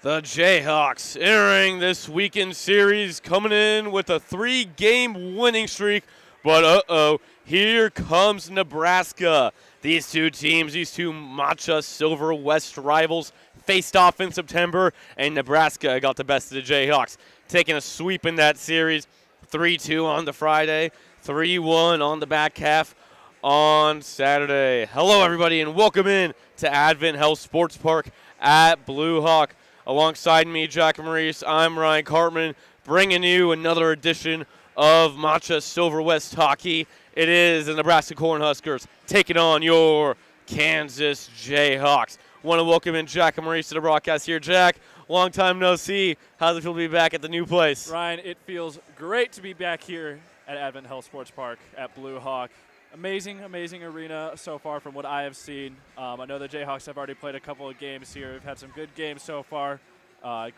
The Jayhawks entering this weekend series, coming in with a 3-game winning streak. But here comes Nebraska. These two teams, these two Matcha Silver West rivals, faced off in September, and Nebraska got the best of the Jayhawks, taking a sweep in that series. 3-2 on the Friday, 3-1 on the back half on Saturday. Hello, everybody, and welcome in to Advent Health Sports Park at Blue Hawk. Alongside me, Jack Maurice, I'm Ryan Cartman, bringing you another edition of Matcha Silver West Hockey. It is the Nebraska Cornhuskers taking on your Kansas Jayhawks. Want to welcome in Jack Maurice to the broadcast here. Jack, long time no see. How's it feel to be back at the new place? Ryan, it feels great to be back here at Advent Health Sports Park at Blue Hawk. Amazing arena so far from what I have seen. I know the Jayhawks have already played a couple of games here. We've had some good games so far.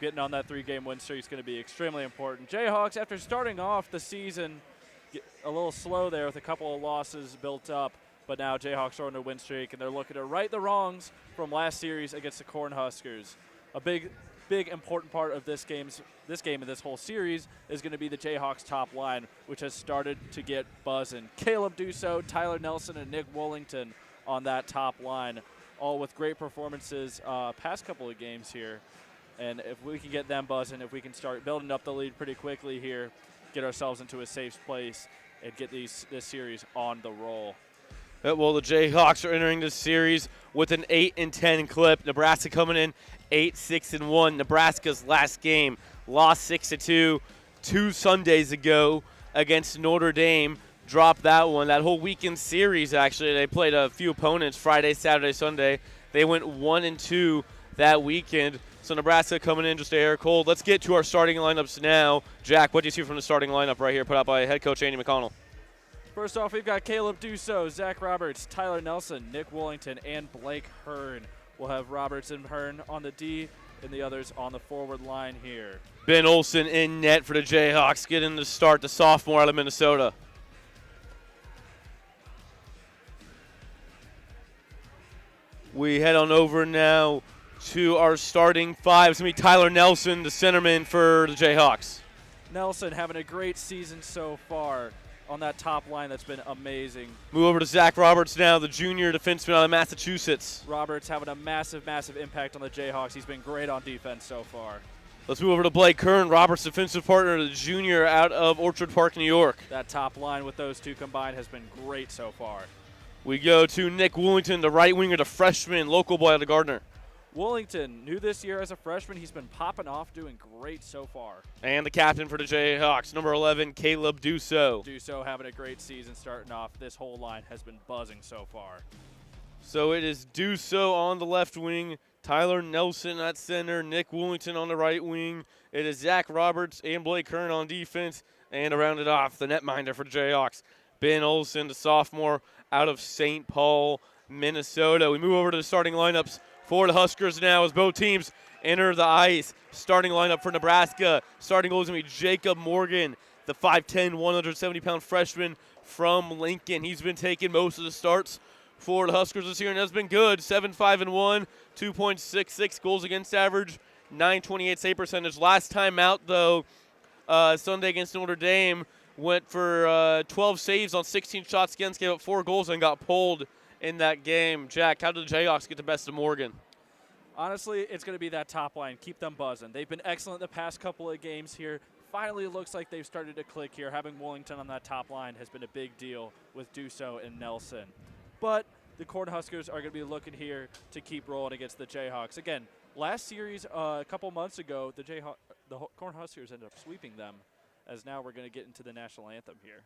Getting on that 3-game win streak is going to be extremely important. Jayhawks, after starting off the season a little slow there with a couple of losses built up, but now Jayhawks are on a win streak, and they're looking to right the wrongs from last series against the Cornhuskers. A big important part of this game and this whole series is going to be the Jayhawks top line, which has started to get buzzing. Caleb Dusso, Tyler Nelson, and Nick Wollington on that top line, all with great performances past couple of games here. And if we can get them buzzing, if we can start building up the lead pretty quickly here, get ourselves into a safe place, and get this series on the roll. Well, the Jayhawks are entering this series with an 8-10 clip. Nebraska coming in 8-6-1. Nebraska's last game lost 6-2 2 Sundays ago against Notre Dame. Dropped that one. That whole weekend series, actually, they played a few opponents Friday, Saturday, Sunday. They went 1-2 that weekend. So Nebraska coming in just a hair cold. Let's get to our starting lineups now. Jack, what do you see from the starting lineup right here put out by head coach Andy McConnell? First off, we've got Caleb Dusso, Zach Roberts, Tyler Nelson, Nick Wollington, and Blake Hearn. We'll have Roberts and Hearn on the D and the others on the forward line here. Ben Olsen in net for the Jayhawks, getting the start, the sophomore out of Minnesota. We head on over now to our starting five. It's going to be Tyler Nelson, the centerman for the Jayhawks. Nelson having a great season so far on that top line. That's been amazing. Move over to Zach Roberts now, the junior defenseman out of Massachusetts. Roberts having a massive impact on the Jayhawks. He's been great on defense so far. Let's move over to Blake Hearn, Roberts' defensive partner, the junior out of Orchard Park, New York. That top line with those two combined has been great so far. We go to Nick Wollington, the right winger, the freshman, local boy out of Gardner. Wollington, new this year as a freshman, he's been popping off, doing great so far. And the captain for the Jayhawks, number 11, Caleb Dusso. Dusso having a great season starting off. This whole line has been buzzing so far. So it is Dusso on the left wing, Tyler Nelson at center, Nick Wollington on the right wing. It is Zach Roberts and Blake Hearn on defense. And to round it off, the netminder for the Jayhawks, Ben Olsen, the sophomore out of St. Paul, Minnesota. We move over to the starting lineups for the Huskers now as both teams enter the ice. Starting lineup for Nebraska. Starting goal is going to be Jacob Morgan, the 5'10", 170-pound freshman from Lincoln. He's been taking most of the starts for the Huskers this year, and has been good. 7-5-1, 2.66 goals against average, 928 save percentage. Last time out, though, Sunday against Notre Dame, went for 12 saves on 16 shots against, gave up 4 goals, and got pulled in that game. Jack, how did the Jayhawks get the best of Morgan? Honestly, it's going to be that top line. Keep them buzzing. They've been excellent the past couple of games here. Finally, it looks like they've started to click here. Having Wollington on that top line has been a big deal with Dusso and Nelson. But the Cornhuskers are going to be looking here to keep rolling against the Jayhawks. Again, last series, a couple months ago, the Cornhuskers ended up sweeping them, as now we're going to get into the national anthem here.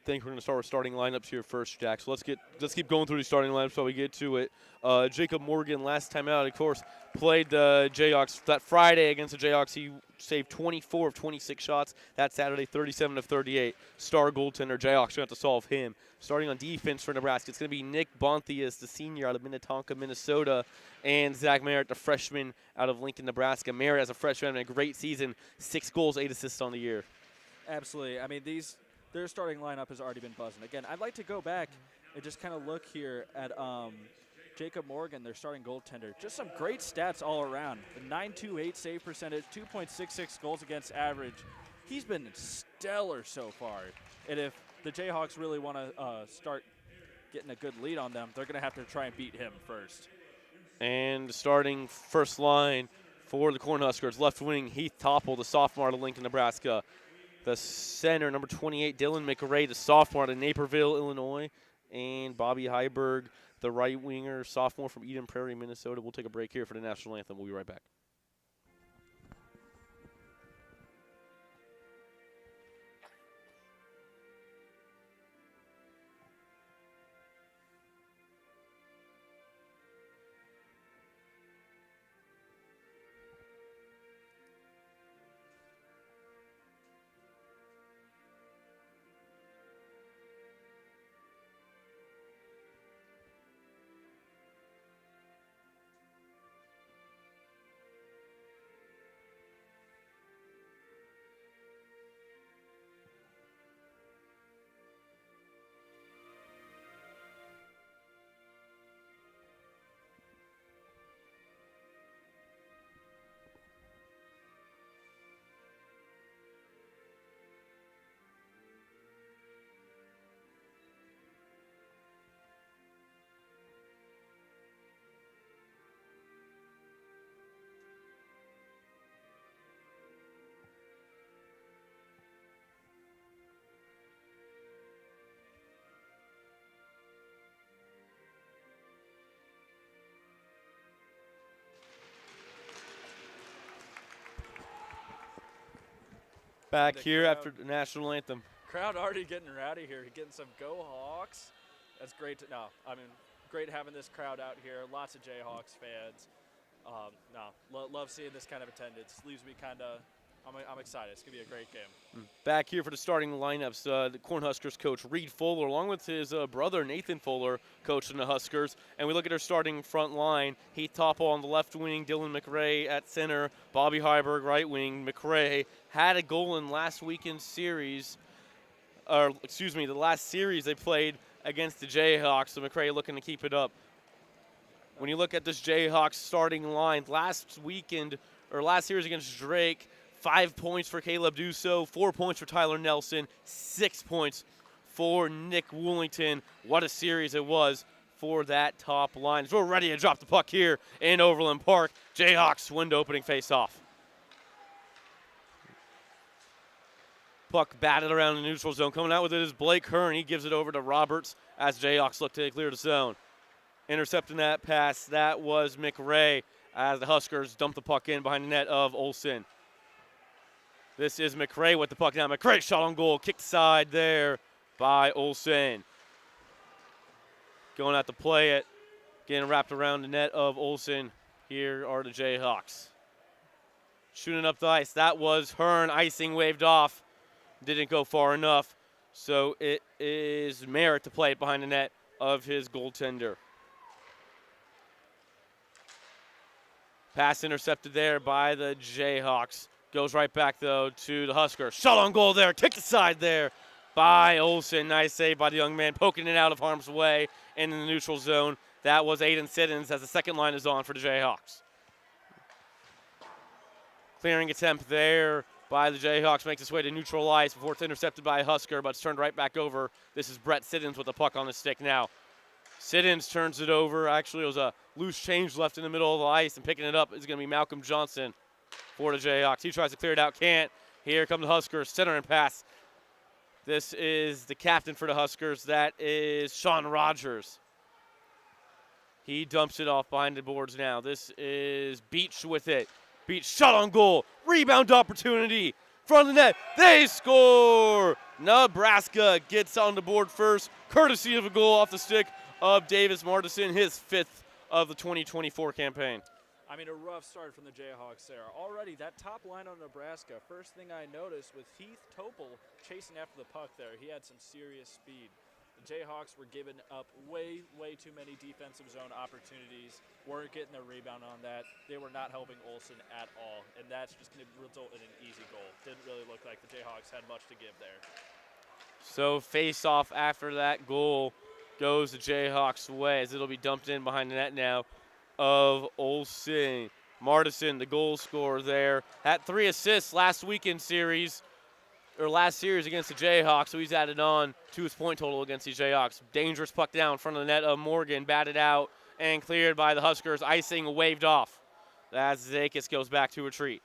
I think we're going to start with starting lineups here first, Jack. So let's keep going through the starting lineups while we get to it. Jacob Morgan, last time out, of course, played the Jayhawks that Friday against the Jayhawks. He saved 24 of 26 shots. That Saturday, 37 of 38. Star goaltender. Jayhawks going to have to solve him. Starting on defense for Nebraska, it's going to be Nick Bonthius, the senior out of Minnetonka, Minnesota, and Zach Merritt, the freshman out of Lincoln, Nebraska. Merritt, as a freshman, having a great season, 6 goals, 8 assists on the year. Absolutely. I mean, their starting lineup has already been buzzing. Again, I'd like to go back and just kind of look here at Jacob Morgan, their starting goaltender. Just some great stats all around. A .928 save percentage, 2.66 goals against average. He's been stellar so far. And if the Jayhawks really want to start getting a good lead on them, they're going to have to try and beat him first. And starting first line for the Cornhuskers, left wing Heath Topple, the sophomore out of Lincoln, Nebraska. The center, number 28, Dylan McRae, the sophomore out of Naperville, Illinois. And Bobby Heiberg, the right winger, sophomore from Eden Prairie, Minnesota. We'll take a break here for the national anthem. We'll be right back. Back here after the national anthem. Crowd already getting rowdy here, getting some Go Hawks. That's great. Great having this crowd out here. Lots of Jayhawks fans. Love seeing this kind of attendance. Leaves me kind of, I'm excited. It's going to be a great game. Back here for the starting lineups, the Cornhuskers coach Reed Fuller, along with his brother Nathan Fuller, coaching the Huskers. And we look at our starting front line. Heath Topple on the left wing, Dylan McRae at center, Bobby Heiberg right wing. McRae had a goal in last weekend's series, the last series they played against the Jayhawks. So McRae looking to keep it up. When you look at this Jayhawks starting line, last series against Drake, 5 points for Caleb Dusso, 4 points for Tyler Nelson, 6 points for Nick Woolington. What a series it was for that top line. So we're ready to drop the puck here in Overland Park. Jayhawks win the opening face-off. Puck batted around the neutral zone. Coming out with it is Blake Hearn. He gives it over to Roberts as Jayhawks look to clear the zone. Intercepting that pass, that was McRae as the Huskers dump the puck in behind the net of Olsen. This is McRae with the puck now. McRae shot on goal, kicked aside there by Olsen. Going out to play it, getting wrapped around the net of Olsen. Here are the Jayhawks. Shooting up the ice, that was Hearn, icing waved off. Didn't go far enough, so it is Merritt to play it behind the net of his goaltender. Pass intercepted there by the Jayhawks. Goes right back, though, to the Huskers. Shot on goal there, kicked aside there by Olsen. Nice save by the young man, poking it out of harm's way and in the neutral zone. That was Aiden Siddons as the second line is on for the Jayhawks. Clearing attempt there by the Jayhawks, makes its way to neutral ice before it's intercepted by a Husker, but it's turned right back over. This is Brett Siddons with the puck on the stick now. Siddons turns it over. Actually, it was a loose change left in the middle of the ice, and picking it up is going to be Malcolm Johnson for the Jayhawks. He tries to clear it out, can't. Here come the Huskers, center and pass. This is the captain for the Huskers. That is Sean Rogers. He dumps it off behind the boards now. This is Beach with it. Beach shot on goal. Rebound opportunity. Front of the net. They score. Nebraska gets on the board first, courtesy of a goal off the stick of Davis Martison, his 5th of the 2024 campaign. I mean, a rough start from the Jayhawks there. Already, that top line on Nebraska, first thing I noticed was Heath Topple chasing after the puck there. He had some serious speed. The Jayhawks were giving up way too many defensive zone opportunities, weren't getting the rebound on that. They were not helping Olsen at all, and that's just going to result in an easy goal. Didn't really look like the Jayhawks had much to give there. So face-off after that goal goes the Jayhawks' way as it'll be dumped in behind the net now of Olsen. Martison, the goal scorer there, had 3 assists last weekend series, or last series against the Jayhawks, so he's added on to his point total against the Jayhawks. Dangerous puck down in front of the net of Morgan, batted out and cleared by the Huskers. Icing waved off as Zakis goes back to retreat.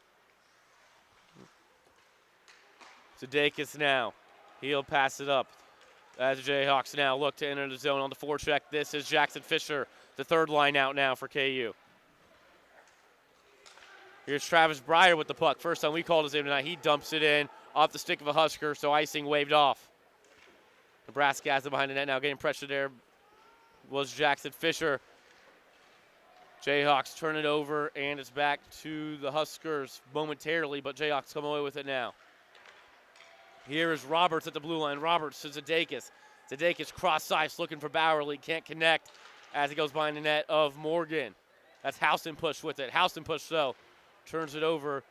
Zakis now, he'll pass it up as the Jayhawks now look to enter the zone on the forecheck. This is Jackson Fisher, the third line out now for KU. Here's Travis Breyer with the puck. First time we called his name tonight, he dumps it in off the stick of a Husker, so icing waved off. Nebraska has it behind the net now, getting pressure there was Jackson Fisher. Jayhawks turn it over, and it's back to the Huskers momentarily, but Jayhawks come away with it now. Here is Roberts at the blue line. Roberts to Zadakis. Zadakis cross ice looking for Bowerly. Can't connect as he goes behind the net of Morgan. That's Houston push with it. Houston push though. Turns it over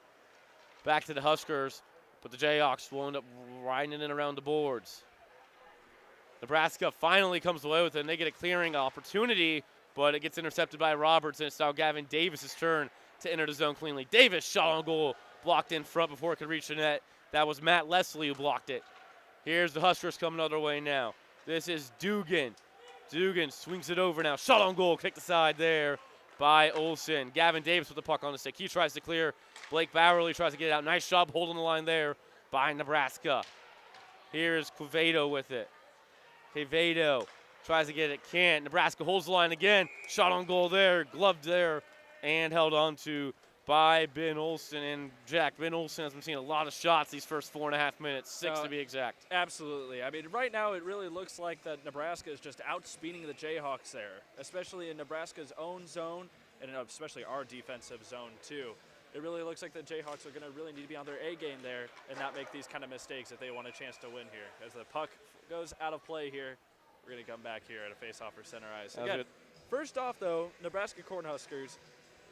back to the Huskers, but the Jayhawks will end up riding it in around the boards. Nebraska finally comes away with it, and they get a clearing opportunity, but it gets intercepted by Roberts, and it's now Gavin Davis' turn to enter the zone cleanly. Davis shot on goal, blocked in front before it could reach the net. That was Matt Leslie who blocked it. Here's the Huskers coming the other way now. This is Dugan. Dugan swings it over now. Shot on goal, kicked aside there by Olsen. Gavin Davis with the puck on the stick. He tries to clear. Blake Bowerly tries to get it out. Nice job holding the line there by Nebraska. Here's Quevedo with it. Quevedo tries to get it. Can't. Nebraska holds the line again. Shot on goal there. Gloved there and held on to by Ben Olsen. And Jack, Ben Olsen has been seeing a lot of shots these first 4.5 minutes, 6 to be exact. Absolutely. I mean, right now it really looks like that Nebraska is just outspeeding the Jayhawks there, especially in Nebraska's own zone and especially our defensive zone too. It really looks like the Jayhawks are going to really need to be on their A game there and not make these kind of mistakes if they want a chance to win here. As the puck goes out of play here, we're going to come back here at a face-off for center ice. Again, first off, though, Nebraska Cornhuskers,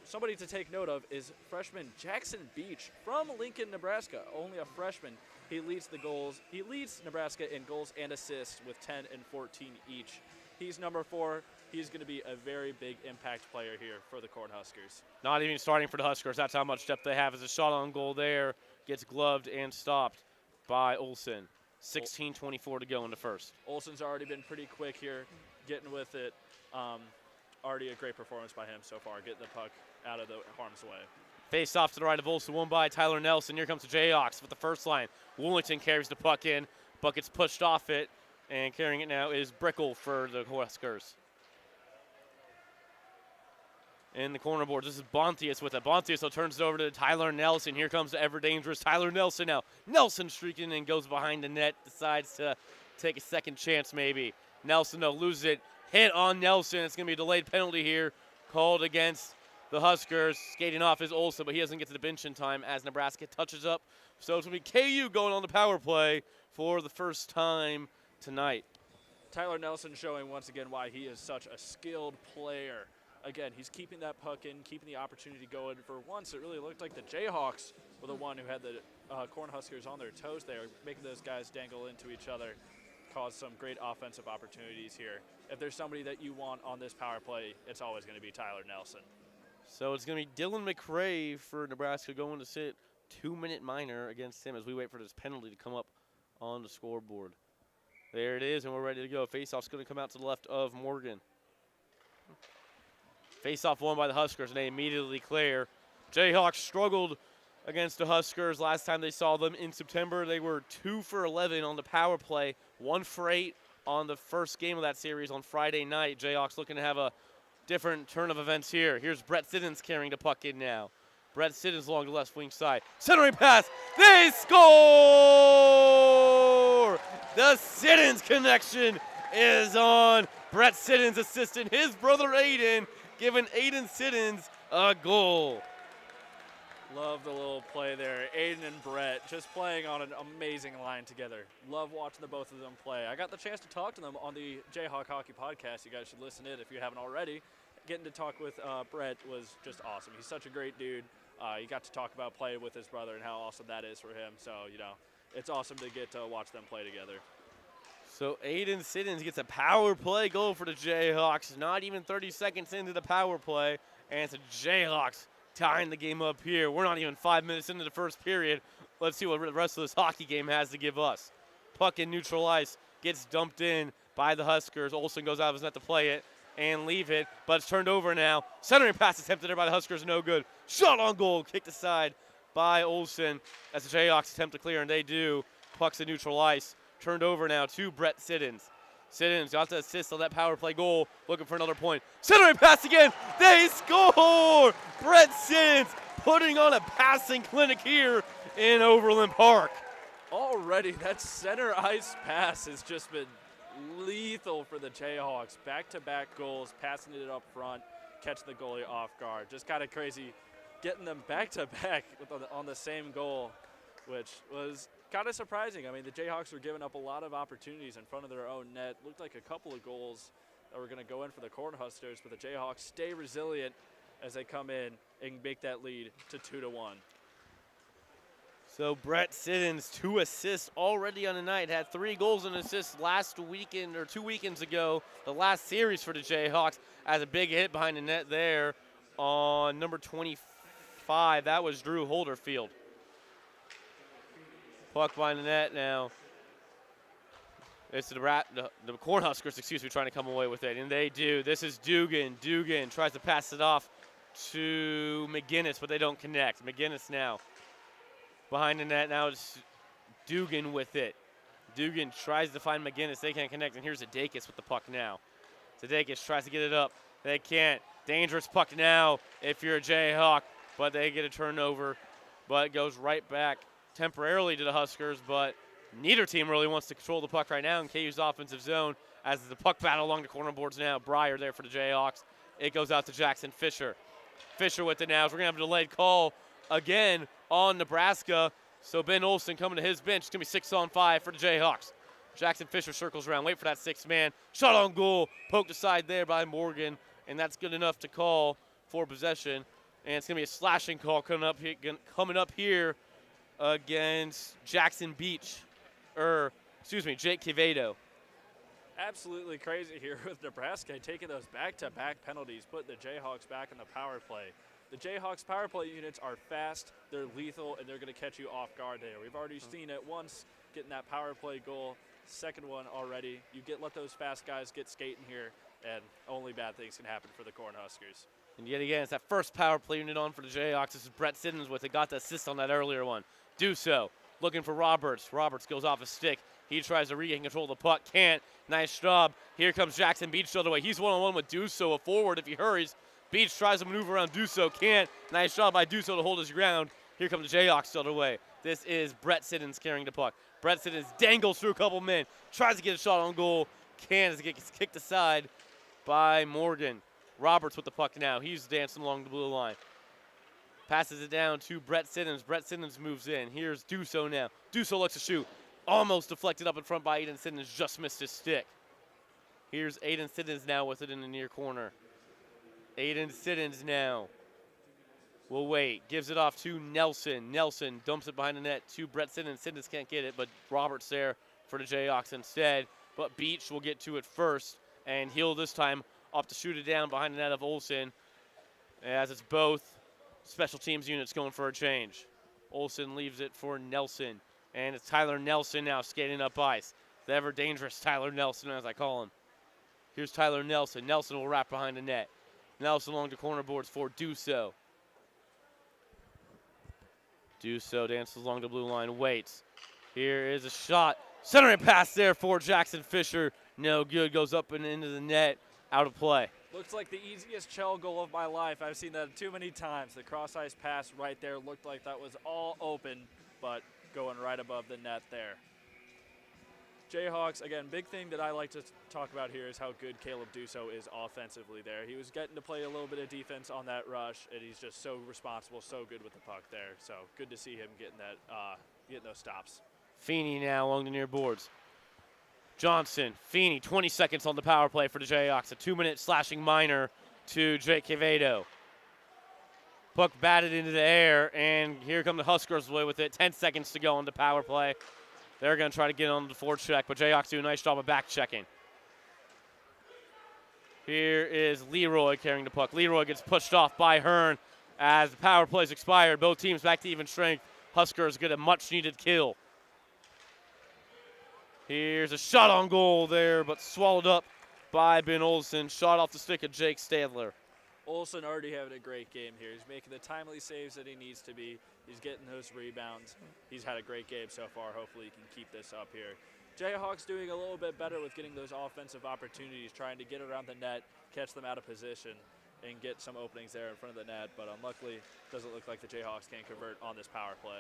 somebody to take note of is freshman Jackson Beach from Lincoln, Nebraska. Only a freshman. He leads the goals. He leads Nebraska in goals and assists with 10 and 14 each. He's number 4. He's going to be a very big impact player here for the Cornhuskers. Not even starting for the Huskers. That's how much depth they have. As a shot on goal there gets gloved and stopped by Olsen. 16:24 to go in the first. Olsen's already been pretty quick here, getting with it. Already a great performance by him so far, getting the puck out of the harm's way. Face off to the right of Olsen, won by Tyler Nelson. Here comes the Jayhawks with the first line. Woolington carries the puck in. Puck gets pushed off it, and carrying it now is Brickle for the Huskers. In the corner board, this is Bontius with it. Bontius turns it over to Tyler Nelson. Here comes the ever-dangerous Tyler Nelson now. Nelson streaking and goes behind the net, decides to take a second chance maybe. Nelson, though, loses it. Hit on Nelson. It's going to be a delayed penalty here called against the Huskers. Skating off is Olsen, but he doesn't get to the bench in time as Nebraska touches up. So it's going to be KU going on the power play for the first time tonight. Tyler Nelson showing once again why he is such a skilled player. Again, he's keeping that puck in, keeping the opportunity going. For once, it really looked like the Jayhawks were the one who had the Cornhuskers on their toes there, making those guys dangle into each other. Caused some great offensive opportunities here. If there's somebody that you want on this power play, it's always going to be Tyler Nelson. So it's going to be Dylan McRae for Nebraska going to sit 2-minute minor against him as we wait for this penalty to come up on the scoreboard. There it is, and we're ready to go. Faceoff's going to come out to the left of Morgan. Faceoff won by the Huskers, and they immediately clear. Jayhawks struggled against the Huskers last time they saw them in September. They were 2 for 11 on the power play, 1 for 8 on the first game of that series on Friday night. Jayhawks looking to have a different turn of events here. Here's Brett Siddons carrying the puck in now. Brett Siddons along the left wing side. Centering pass. They score! The Siddons connection is on. Brett Siddons assisting his brother Aiden, giving Aiden Siddons a goal. Love the little play there. Aiden and Brett just playing on an amazing line together. Love watching the both of them play. I got the chance to talk to them on the Jayhawk Hockey Podcast. You guys should listen in if you haven't already. Getting to talk with Brett was just awesome. He's such a great dude. You got to talk about playing with his brother and how awesome that is for him. So, you know, it's awesome to get to watch them play together. So Aiden Siddons gets a power play goal for the Jayhawks. Not even 30 seconds into the power play, and it's the Jayhawks tying the game up here. We're not even 5 minutes into the first period. Let's see what the rest of this hockey game has to give us. Puck in neutral ice gets dumped in by the Huskers. Olsen goes out of his net to play it and leave it, but it's turned over now. Centering pass attempted there by the Huskers, no good. Shot on goal, kicked aside by Olsen as the Jayhawks attempt to clear, and they do. Puck's in neutral ice. Turned over now to Brett Siddons. Siddons got the assist on that power play goal, looking for another point. Centering pass again, they score! Brett Siddons putting on a passing clinic here in Overland Park. Already, that center ice pass has just been lethal for the Jayhawks. Back-to-back goals, passing it up front, catching the goalie off guard. Just kind of crazy getting them back-to-back on the same goal, which was kind of surprising. I mean, the Jayhawks were giving up a lot of opportunities in front of their own net. Looked like a couple of goals that were going to go in for the Cornhuskers, but the Jayhawks stay resilient as they come in and make that lead to 2-1. So Brett Siddons, 2 assists already on the night. Had 3 goals and assists last weekend or 2 weekends ago. The last series for the Jayhawks has a big hit behind the net there on number 25. That was Drew Holderfield. Puck behind the net now. It's the Cornhuskers, trying to come away with it, and they do. This is Dugan. Dugan tries to pass it off to McGinnis, but they don't connect. McGinnis now behind the net. Now it's Dugan with it. Dugan tries to find McGinnis. They can't connect, and here's Adakis with the puck now. Adakis tries to get it up. They can't. Dangerous puck now if you're a Jayhawk, but they get a turnover, but it goes right back temporarily to the Huskers, but neither team really wants to control the puck right now in KU's offensive zone as the puck battle along the corner boards now. Breyer there for the Jayhawks. It goes out to Jackson Fisher. Fisher with it now. We're going to have a delayed call again on Nebraska. So Ben Olsen coming to his bench. It's going to be 6-on-5 for the Jayhawks. Jackson Fisher circles around. Wait for that 6th man. Shot on goal. Poked aside there by Morgan. And that's good enough to call for possession. And it's going to be a slashing call coming up here against Jackson Beach. Jake Quevedo. Absolutely crazy here with Nebraska taking those back-to-back penalties, putting the Jayhawks back in the power play. The Jayhawks power play units are fast, they're lethal, and they're going to catch you off guard there. We've already seen it once, getting that power play goal. Second one already. Let those fast guys get skating here, and only bad things can happen for the Cornhuskers. And yet again, it's that first power play unit on for the Jayhawks. This is Brett Siddons with it. Got the assist on that earlier one. Do so. Looking for Roberts. Roberts goes off a stick. He tries to regain control of the puck. Can't. Nice job. Here comes Jackson Beach the other way. He's one-on-one with Duso, a forward if he hurries. Beach tries to maneuver around Duso. Can't. Nice job by Duso to hold his ground. Here comes the Jayhawks the other way. This is Brett Siddons carrying the puck. Brett Siddons dangles through a couple men. Tries to get a shot on goal. Can't as it gets kicked aside by Morgan. Roberts with the puck now. He's dancing along the blue line. Passes it down to Brett Siddons. Brett Siddons moves in. Here's Duso now. Duso looks to shoot. Almost deflected up in front by Aiden Siddons. Just missed his stick. Here's Aiden Siddons now with it in the near corner. Aiden Siddons now will wait. Gives it off to Nelson. Nelson dumps it behind the net to Brett Siddons. Siddons can't get it, but Roberts there for the Jayhawks instead. But Beach will get to it first, and he'll this time off to shoot it down behind the net of Olsen, as it's both special teams units going for a change. Olsen leaves it for Nelson, and it's Tyler Nelson now skating up ice. The ever dangerous Tyler Nelson, as I call him. Here's Tyler Nelson. Nelson will wrap behind the net. Nelson along the corner boards for Duso. Duso dances along the blue line, waits. Here is a shot. Centering pass there for Jackson Fisher. No good, goes up and into the net, out of play. Looks like the easiest shell goal of my life. I've seen that too many times. The cross-ice pass right there looked like that was all open, but going right above the net there. Jayhawks, again, big thing that I like to talk about here is how good Caleb Duso is offensively there. He was getting to play a little bit of defense on that rush, and he's just so responsible, so good with the puck there. So good to see him getting those stops. Feeney now along the near boards. Johnson, Feeney, 20 seconds on the power play for the Jayhawks. A 2-minute slashing minor to Jake Quevedo. Puck batted into the air, and here come the Huskers away with it. 10 seconds to go on the power play. They're going to try to get on the forecheck, but Jayhawks do a nice job of back checking. Here is Leroy carrying the puck. Leroy gets pushed off by Hearn as the power play's expired. Both teams back to even strength. Huskers get a much-needed kill. Here's a shot on goal there, but swallowed up by Ben Olsen. Shot off the stick of Jake Stadler. Olsen already having a great game here. He's making the timely saves that he needs to be. He's getting those rebounds. He's had a great game so far. Hopefully he can keep this up here. Jayhawks doing a little bit better with getting those offensive opportunities, trying to get around the net, catch them out of position, and get some openings there in front of the net. But unluckily, it doesn't look like the Jayhawks can convert on this power play.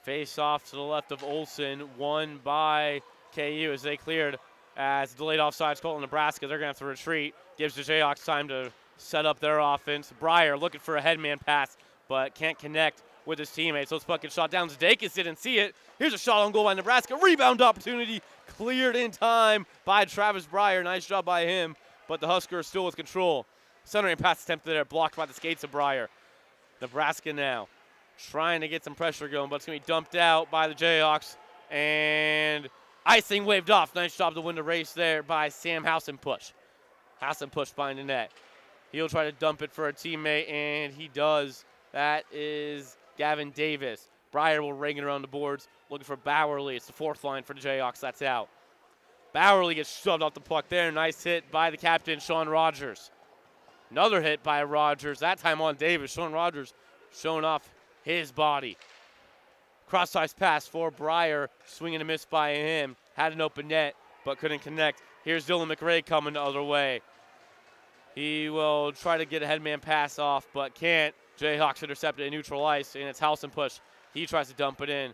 Face off to the left of Olsen, won by KU as they cleared as delayed offsides called in Nebraska. They're going to have to retreat. Gives the Jayhawks time to set up their offense. Breyer looking for a headman pass, but can't connect with his teammates. So this puck gets shot down. Zdakis didn't see it. Here's a shot on goal by Nebraska. Rebound opportunity cleared in time by Travis Breyer. Nice job by him, but the Huskers still with control. Centering pass attempted there, blocked by the skates of Breyer. Nebraska now trying to get some pressure going, but it's going to be dumped out by the Jayhawks. And icing waved off. Nice job to win the race there by Sam Housenpush. Housenpush behind the net. He'll try to dump it for a teammate, and he does. That is Gavin Davis. Breyer will ring it around the boards, looking for Bowerly. It's the fourth line for the Jayhawks. That's out. Bowerly gets shoved off the puck there. Nice hit by the captain, Sean Rogers. Another hit by Rogers, that time on Davis. Sean Rogers showing off his body. Cross-ice pass for Breyer, swinging a miss by him. Had an open net, but couldn't connect. Here's Dylan McRae coming the other way. He will try to get a headman pass off, but can't. Jayhawks intercepted in neutral ice, and it's Housenpush. He tries to dump it in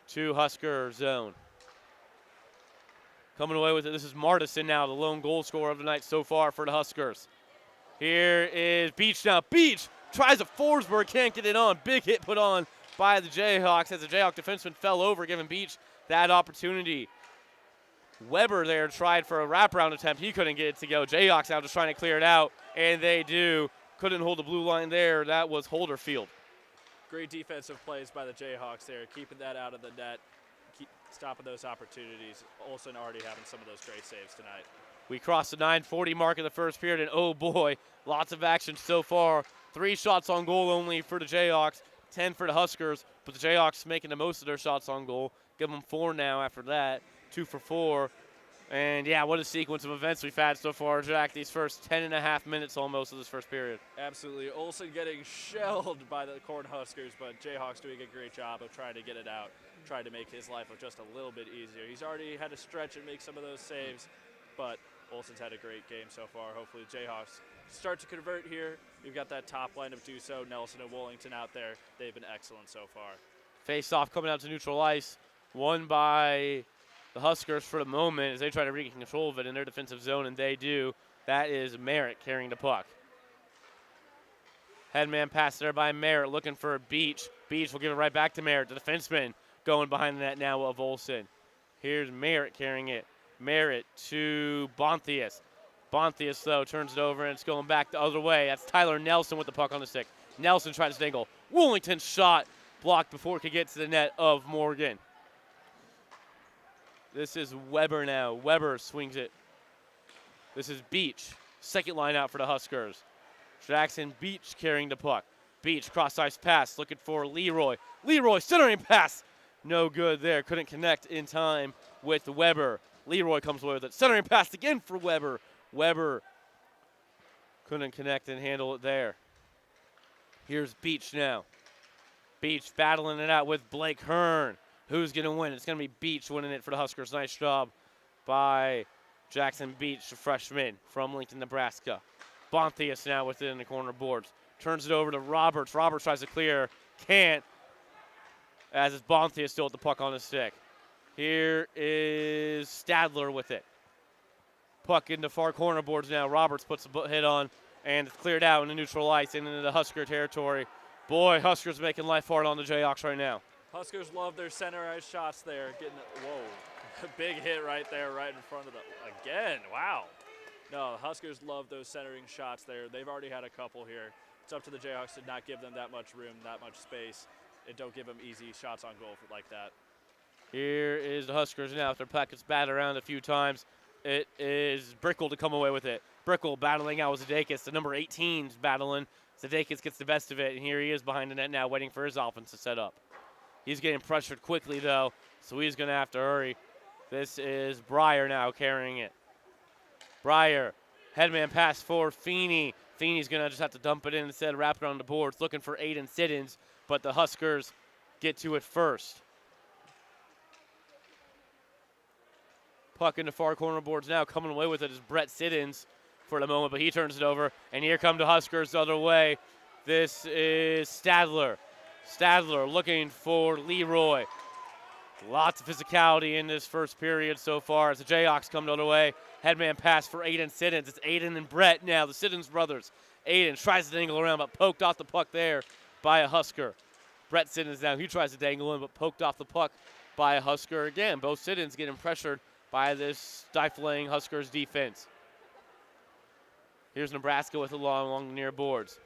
to Husker zone. Coming away with it, this is Martison now, the lone goal scorer of the night so far for the Huskers. Here is Beach now. Beach tries a Forsberg, can't get it on. Big hit put on by the Jayhawks as the Jayhawk defenseman fell over, giving Beach that opportunity. Weber there tried for a wraparound attempt. He couldn't get it to go. Jayhawks now just trying to clear it out, and they do. Couldn't hold the blue line there. That was Holderfield. Great defensive plays by the Jayhawks there, keeping that out of the net, stopping those opportunities. Olsen already having some of those great saves tonight. We crossed the 9:40 mark in the first period, and oh boy, lots of action so far. 3 shots on goal only for the Jayhawks, 10 for the Huskers, but the Jayhawks making the most of their shots on goal. Give them 4 now after that, 2 for 4. And yeah, what a sequence of events we've had so far, Jack, these first 10.5 minutes almost of this first period. Absolutely. Olsen getting shelled by the Cornhuskers, but Jayhawks doing a great job of trying to get it out, trying to make his life just a little bit easier. He's already had to stretch and make some of those saves, but Olsen's had a great game so far. Hopefully Jayhawks start to convert here. We've got that top line of Duso, Nelson, and Wollington out there. They've been excellent so far. Face-off coming out to neutral ice, won by the Huskers for the moment as they try to regain control of it in their defensive zone, and they do. That is Merritt carrying the puck. Headman pass there by Merritt, looking for Beach. Beach will give it right back to Merritt. The defenseman going behind the net now of Olsen. Here's Merritt carrying it. Merritt to Bonthius. Bonthius, though, turns it over, and it's going back the other way. That's Tyler Nelson with the puck on the stick. Nelson tries to dangle. Wollington's shot blocked before it could get to the net of Morgan. This is Weber now. Weber swings it. This is Beach. Second line out for the Huskers. Jackson Beach carrying the puck. Beach cross-ice pass looking for Leroy. Leroy centering pass. No good there. Couldn't connect in time with Weber. Leroy comes away with it. Centering pass again for Weber. Weber couldn't connect and handle it there. Here's Beach now. Beach battling it out with Blake Hearn. Who's going to win? It's going to be Beach winning it for the Huskers. Nice job by Jackson Beach, the freshman from Lincoln, Nebraska. Bonthius now within the corner boards. Turns it over to Roberts. Roberts tries to clear. Can't. As it's Bonthius still with the puck on the stick. Here is Stadler with it. Puck in the far corner boards now. Roberts puts a hit on, and it's cleared out in the neutral ice and into the Husker territory. Boy, Huskers making life hard on the Jayhawks right now. Huskers love their center ice shots there. Whoa, big hit right there, right in front of them. Again, wow. No, the Huskers love those centering shots there. They've already had a couple here. It's up to the Jayhawks to not give them that much room, that much space, and don't give them easy shots on goal like that. Here is the Huskers now. After puck gets batted around a few times, it is Brickle to come away with it. Brickle battling out with Zadakis. The number 18's battling. Zadakis gets the best of it, and here he is behind the net now waiting for his offense to set up. He's getting pressured quickly, though, so he's going to have to hurry. This is Breyer now carrying it. Breyer, headman pass for Feeney. Feeney's going to just have to dump it in instead of wrap it on the boards, looking for Aiden Siddons, but the Huskers get to it first. Puck in the far corner boards now. Coming away with it is Brett Siddons for the moment, but he turns it over, and here come the Huskers the other way. This is Stadler. Stadler looking for Leroy. Lots of physicality in this first period so far as the Jayhawks come the other way. Headman pass for Aiden Siddons. It's Aiden and Brett now, the Siddons brothers. Aiden tries to dangle around, but poked off the puck there by a Husker. Brett Siddons now, he tries to dangle in, but poked off the puck by a Husker. Again, both Siddons getting pressured by this stifling Huskers defense. Here's Nebraska with it along the near boards.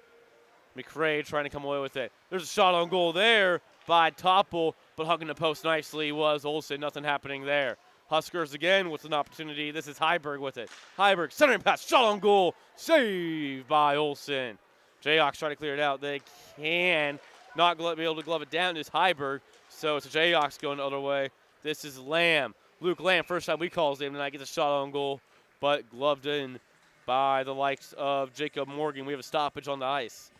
McRae trying to come away with it. There's a shot on goal there by Topple, but hugging the post nicely was Olsen. Nothing happening there. Huskers again with an opportunity. This is Heiberg with it. Heiberg, centering pass, shot on goal, saved by Olsen. Jayhawks try to clear it out. They can not be able to glove it down. It's Heiberg, so it's the Jayhawks going the other way. This is Lamb. Luke Lamb, first time we call his name tonight, gets a shot on goal, but gloved in by the likes of Jacob Morgan. We have a stoppage on the ice.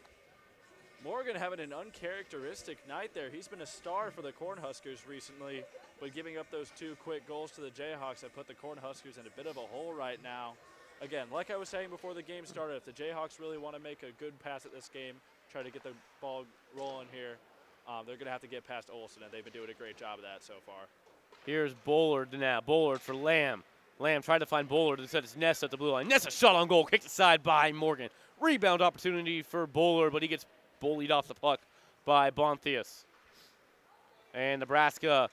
Morgan having an uncharacteristic night there. He's been a star for the Cornhuskers recently, but giving up those 2 quick goals to the Jayhawks have put the Cornhuskers in a bit of a hole right now. Again, like I was saying before the game started, if the Jayhawks really want to make a good pass at this game, try to get the ball rolling here, they're going to have to get past Olsen, and they've been doing a great job of that so far. Here's Bullard now. Bullard for Lamb. Lamb tried to find Bullard instead it's Ness at the blue line. Ness a shot on goal, kicked aside by Morgan. Rebound opportunity for Bullard, but he gets bullied off the puck by Bonthius. And Nebraska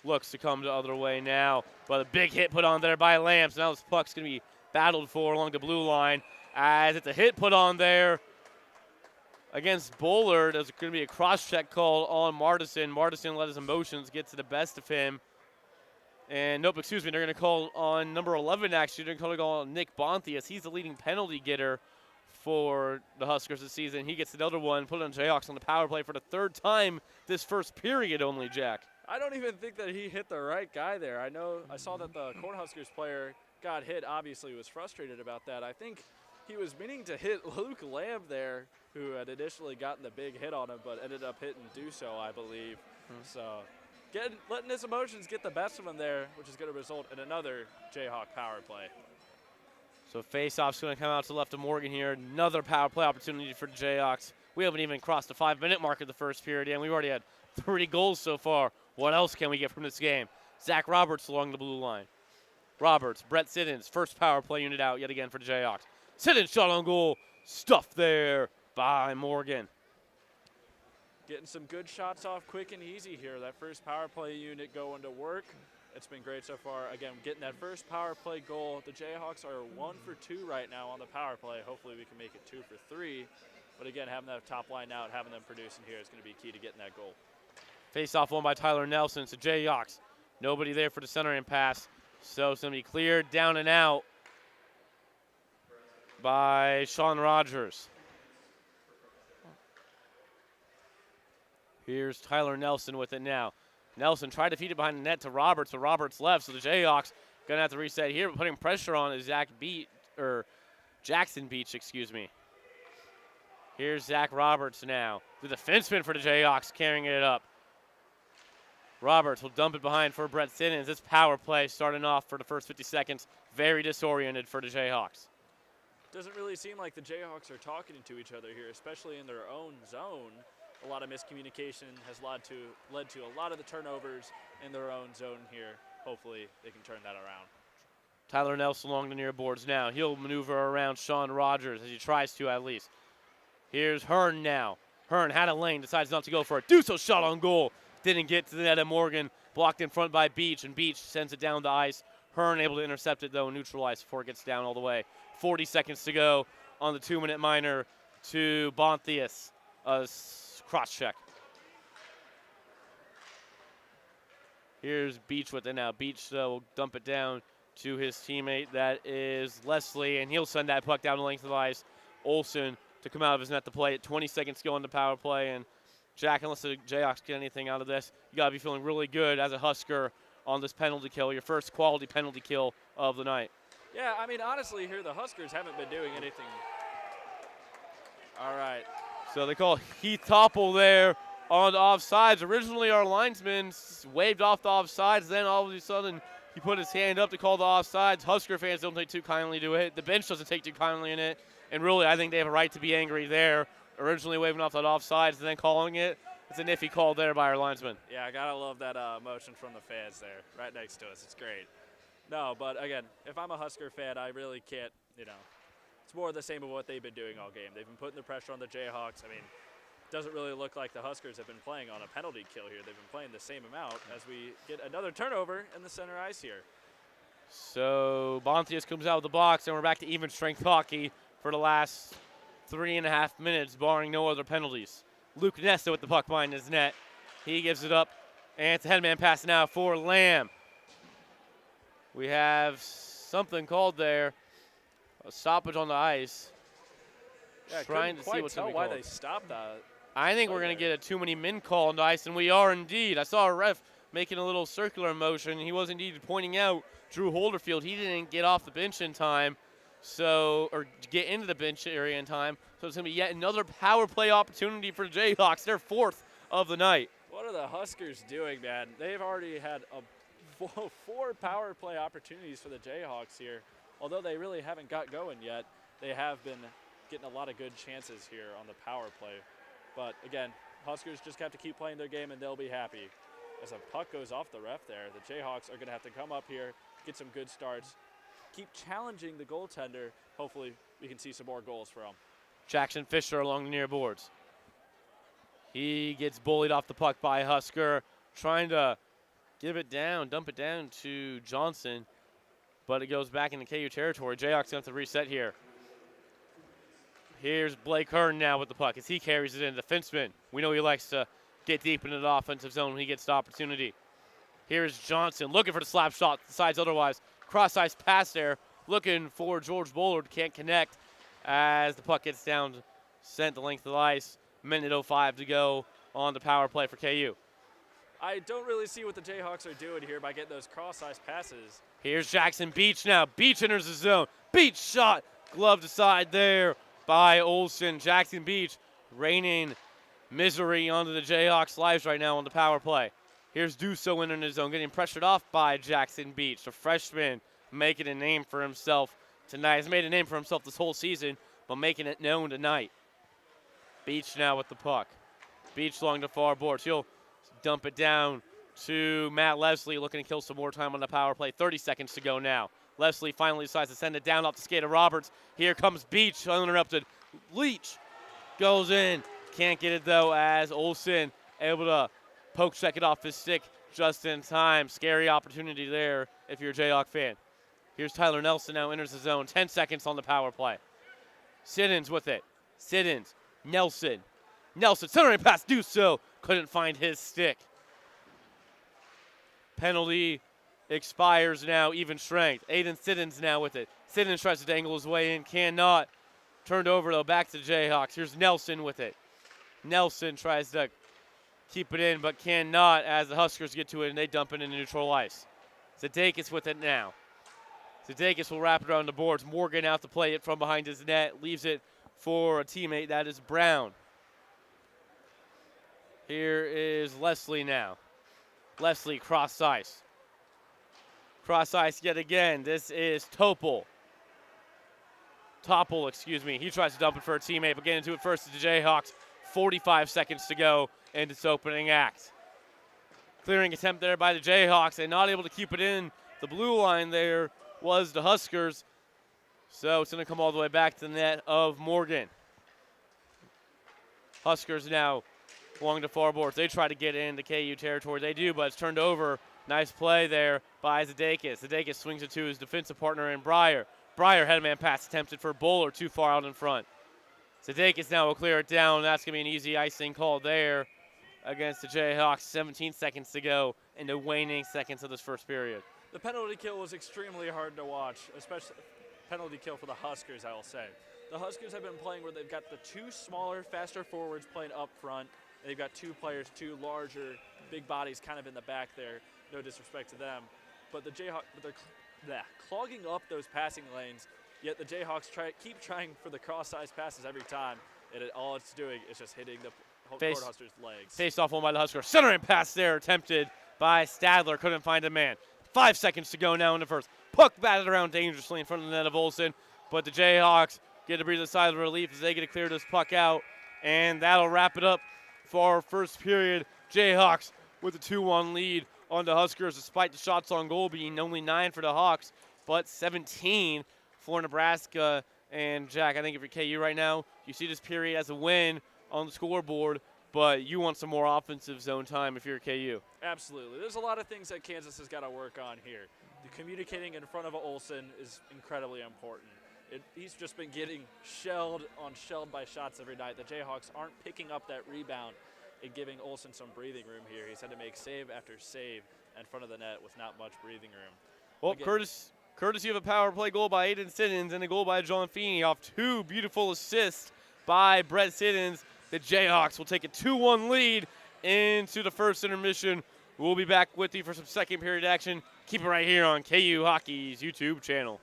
looks to come the other way now, but a big hit put on there by Lamb. So now this puck's going to be battled for along the blue line as it's a hit put on there against Bullard. There's going to be a cross-check call on Martison. Martison let his emotions get to the best of him. And nope, excuse me, they're going to call on number 11, actually. They're going to call on Nick Bonthius. He's the leading penalty getter for the Huskers this season. He gets another one, put on Jayhawks on the power play for the 3rd time this first period only, Jack. I don't even think that he hit the right guy there. I saw that the Cornhuskers player got hit, obviously was frustrated about that. I think he was meaning to hit Luke Lamb there, who had initially gotten the big hit on him, but ended up hitting Duso, I believe. So letting his emotions get the best of him there, which is going to result in another Jayhawk power play. So face-off's going to come out to the left of Morgan here. Another power play opportunity for the Jayhawks. We haven't even crossed the 5-minute mark of the first period, and we've already had 3 goals so far. What else can we get from this game? Zach Roberts along the blue line. Roberts, Brett Siddons, first power play unit out yet again for the Jayhawks. Siddons shot on goal, stuffed there by Morgan. Getting some good shots off quick and easy here. That first power play unit going to work. It's been great so far. Again, getting that first power play goal. The Jayhawks are 1 for 2 right now on the power play. Hopefully we can make it 2 for 3. But again, having that top line out, having them producing here is going to be key to getting that goal. Face-off won by Tyler Nelson. So Jayhawks, nobody there for the centering pass. So it's going to be cleared down and out by Sean Rogers. Here's Tyler Nelson with it now. Nelson tried to feed it behind the net to Roberts, but Roberts left, so the Jayhawks going to have to reset here, but putting pressure on is Jackson Beach, excuse me. Here's Zach Roberts now. The defenseman for the Jayhawks carrying it up. Roberts will dump it behind for Brett Siddons. This power play starting off for the first 50 seconds. Very disoriented for the Jayhawks. Doesn't really seem like the Jayhawks are talking to each other here, especially in their own zone. A lot of miscommunication has led to a lot of the turnovers in their own zone here. Hopefully they can turn that around. Tyler Nelson along the near boards now. He'll maneuver around Sean Rogers as he tries to at least. Here's Hearn now. Hearn had a lane, decides not to go for it. Duso shot on goal. Didn't get to the net of Morgan. Blocked in front by Beach, and Beach sends it down the ice. Hearn able to intercept it, though, and neutralize before it gets down all the way. 40 seconds to go on the 2-minute minor to Bonthius. Cross check. Here's Beach with it now. Beach will dump it down to his teammate. That is Leslie, and he'll send that puck down the length of the ice. Olsen to come out of his net to play it. 20 seconds to go on the power play. And Jack, unless the Jayhawks get anything out of this, you got to be feeling really good as a Husker on this penalty kill, your first quality penalty kill of the night. Yeah, I mean, honestly, here the Huskers haven't been doing anything. All right. So they call Heath Topple there on the offsides. Originally, our linesman waved off the offsides. Then all of a sudden, he put his hand up to call the offsides. Husker fans don't take too kindly to it. The bench doesn't take too kindly in it. And really, I think they have a right to be angry there. Originally waving off that offsides and then calling it. It's an iffy call there by our linesman. Yeah, I got to love that emotion from the fans there right next to us. It's great. No, but again, if I'm a Husker fan, I really can't, it's more the same of what they've been doing all game. They've been putting the pressure on the Jayhawks. I mean, it doesn't really look like the Huskers have been playing on a penalty kill here. They've been playing the same amount as we get another turnover in the center ice here. So Bontius comes out of the box, and we're back to even strength hockey for the last 3.5 minutes, barring no other penalties. Luke Nesta with the puck behind his net. He gives it up, and it's a headman pass now for Lamb. We have something called there, a stoppage on the ice. Yeah, Trying to see what's going to be why called. they stopped that. I think we're going to get a too many men call on the ice, and we are indeed. I saw a ref making a little circular motion. He was indeed pointing out Drew Holderfield. He didn't get off the bench in time, or get into the bench area in time. So it's going to be yet another power play opportunity for the Jayhawks, their 4th of the night. What are the Huskers doing, man? They've already had 4 power play opportunities for the Jayhawks here. Although they really haven't got going yet, they have been getting a lot of good chances here on the power play. But again, Huskers just have to keep playing their game and they'll be happy. As a puck goes off the ref there, the Jayhawks are going to have to come up here, get some good starts, keep challenging the goaltender. Hopefully we can see some more goals for him. Jackson Fisher along the near boards. He gets bullied off the puck by Husker, trying to give it down, dump it down to Johnson, but it goes back into KU territory. Jayhawks have to reset here. Here's Blake Hearn now with the puck as he carries it in. The defenseman, we know he likes to get deep into the offensive zone when he gets the opportunity. Here's Johnson looking for the slap shot, decides otherwise. Cross-ice pass there, looking for George Bullard, can't connect as the puck gets down, sent the length of the ice. Minute 05 to go on the power play for KU. I don't really see what the Jayhawks are doing here by getting those cross-ice passes. Here's Jackson Beach now. Beach enters the zone. Beach shot, gloved aside there by Olsen. Jackson Beach raining misery onto the Jayhawks' lives right now on the power play. Here's Dusso entering the zone, getting pressured off by Jackson Beach. The freshman making a name for himself tonight. He's made a name for himself this whole season, but making it known tonight. Beach now with the puck. Beach along the far boards. He'll dump it down to Matt Leslie, looking to kill some more time on the power play. 30 seconds to go now. Leslie finally decides to send it down off the skate of Roberts. Here comes Beach, uninterrupted. Leach goes in. Can't get it, though, as Olsen able to poke check it off his stick just in time. Scary opportunity there if you're a Jayhawk fan. Here's Tyler Nelson now enters the zone. 10 seconds on the power play. Siddons with it. Siddons. Nelson, centering pass, do so. Couldn't find his stick. Penalty expires now, even strength. Aiden Siddons now with it. Siddons tries to dangle his way in, cannot. Turned over, though, back to the Jayhawks. Here's Nelson with it. Nelson tries to keep it in, but cannot as the Huskers get to it, and they dump it into neutral ice. Zadakis with it now. Zadakis will wrap it around the boards. Morgan out to play it from behind his net, leaves it for a teammate, that is Brown. Here is Leslie now. Leslie cross ice. Cross ice yet again. This is Topple, excuse me. He tries to dump it for a teammate, but getting into it first is the Jayhawks. 45 seconds to go in this opening act. Clearing attempt there by the Jayhawks and not able to keep it in. The blue line there was the Huskers. So it's going to come all the way back to the net of Morgan. Huskers now along the far boards. They try to get into KU territory. They do, but it's turned over. Nice play there by Zadakis. Zadakis swings it to his defensive partner in Breyer. Breyer headman pass attempted for Bullard, too far out in front. Zadakis now will clear it down. That's going to be an easy icing call there against the Jayhawks. 17 seconds to go in the waning seconds of this first period. The penalty kill was extremely hard to watch, especially penalty kill for the Huskers, I will say. The Huskers have been playing where they've got the two smaller, faster forwards playing up front. They've got two players, two larger, big bodies kind of in the back there. No disrespect to them. But the Jayhawks, they're clogging up those passing lanes, yet the Jayhawks keep trying for the cross-sized passes every time, and all it's doing is just hitting the Cornhuskers' legs. Faced off one by the Huskers. Centering pass there attempted by Stadler. Couldn't find a man. 5 seconds to go now in the first. Puck batted around dangerously in front of the net of Olsen, but the Jayhawks get to breathe a sigh of relief as they get to clear this puck out, and that'll wrap it up for our first period. Jayhawks with a 2-1 lead on the Huskers, despite the shots on goal being only 9 for the Hawks, but 17 for Nebraska. And Jack, I think if you're KU right now, you see this period as a win on the scoreboard, but you want some more offensive zone time if you're KU. Absolutely. There's a lot of things that Kansas has got to work on here. The communicating in front of Olsen is incredibly important. He's just been getting shelled by shots every night. The Jayhawks aren't picking up that rebound and giving Olsen some breathing room here. He's had to make save after save in front of the net with not much breathing room. Well, again, courtesy of a power play goal by Aiden Siddons and a goal by John Feeney off 2 beautiful assists by Brett Siddons, the Jayhawks will take a 2-1 lead into the first intermission. We'll be back with you for some second period action. Keep it right here on KU Hockey's YouTube channel.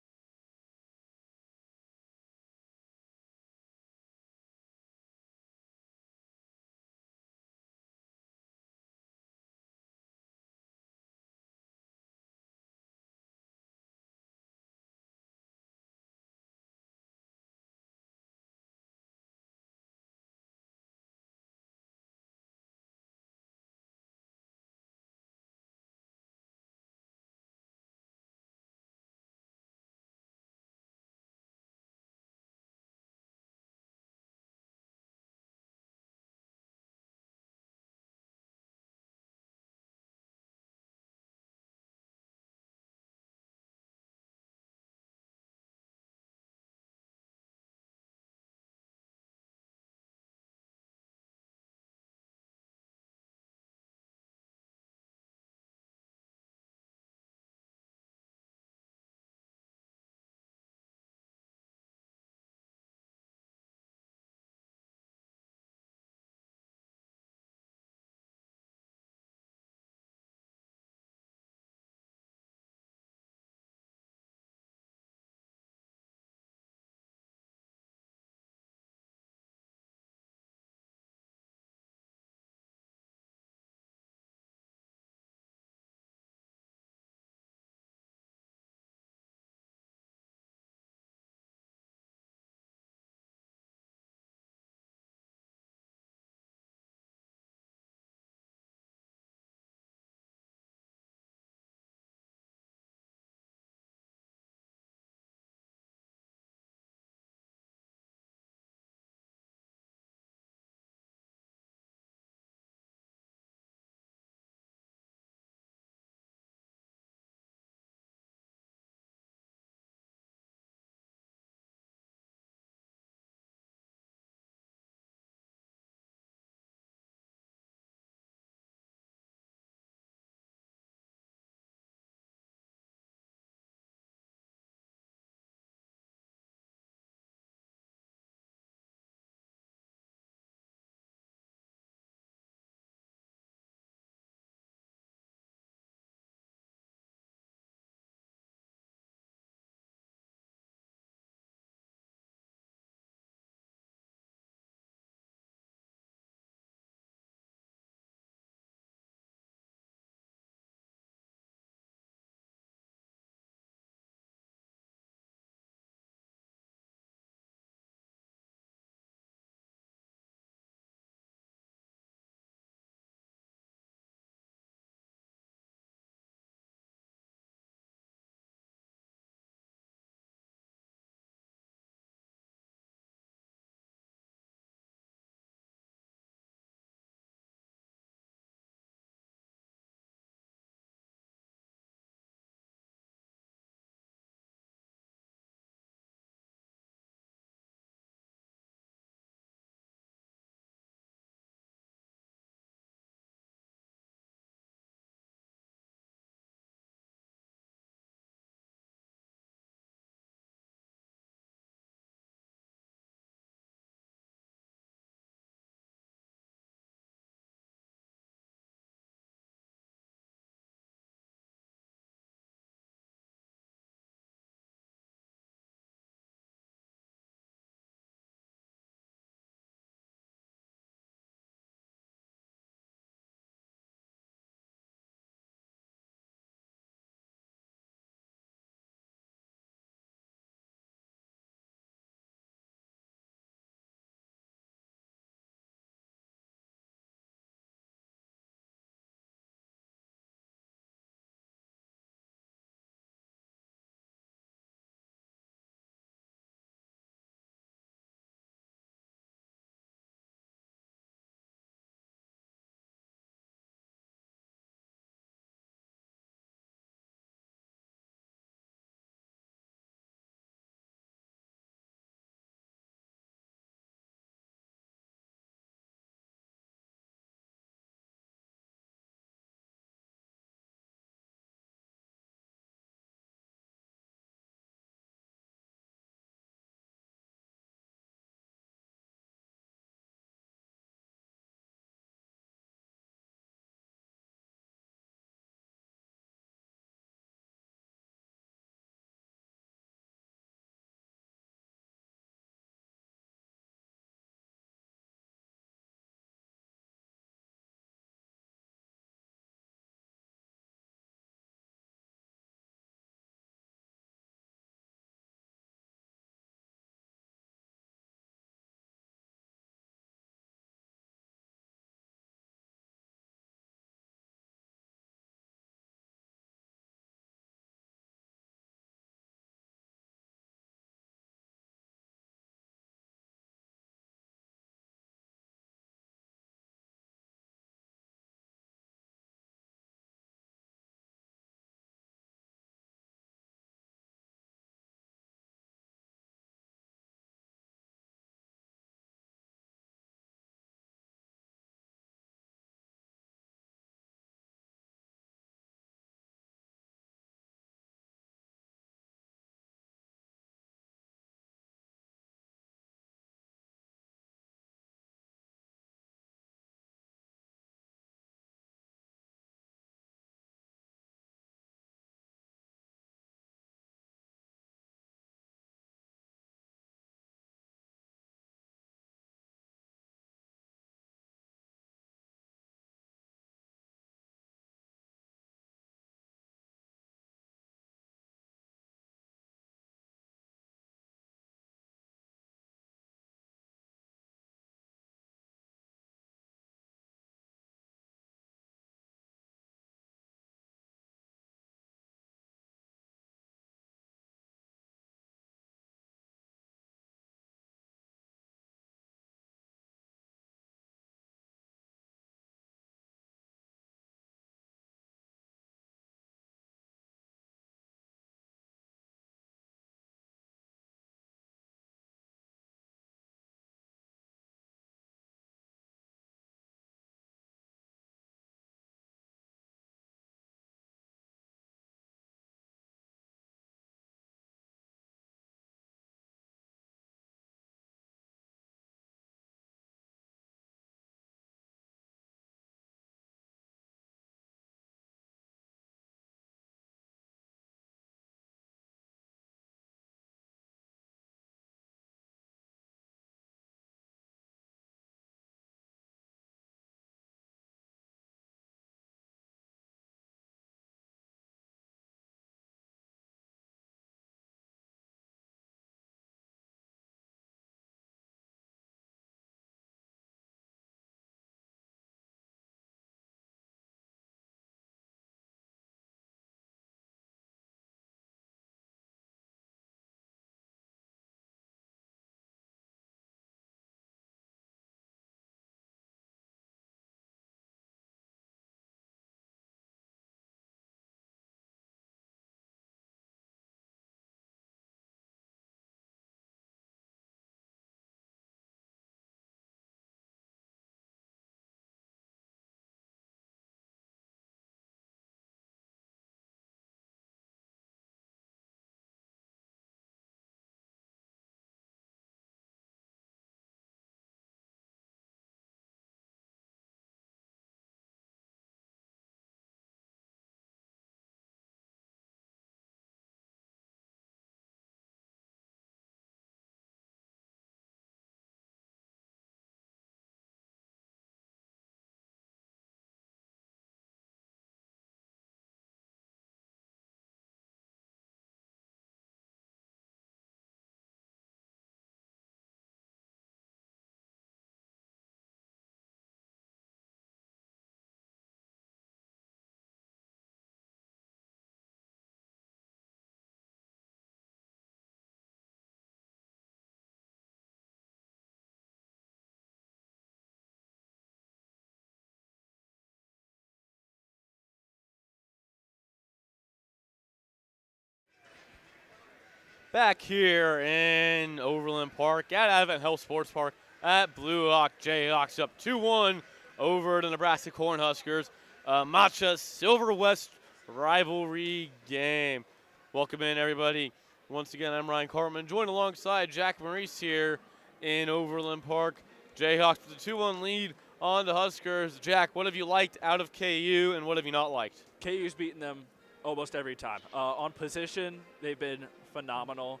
Back here in Overland Park at Advent Health Sports Park at Blue Hawk. Jayhawks up 2-1 over the Nebraska Cornhuskers. Matcha Silver West rivalry game. Welcome in, everybody. Once again, I'm Ryan Cartman, joined alongside Jack Maurice here in Overland Park. Jayhawks with a 2-1 lead on the Huskers. Jack, what have you liked out of KU and what have you not liked? KU's beaten them almost every time. On position, they've been phenomenal.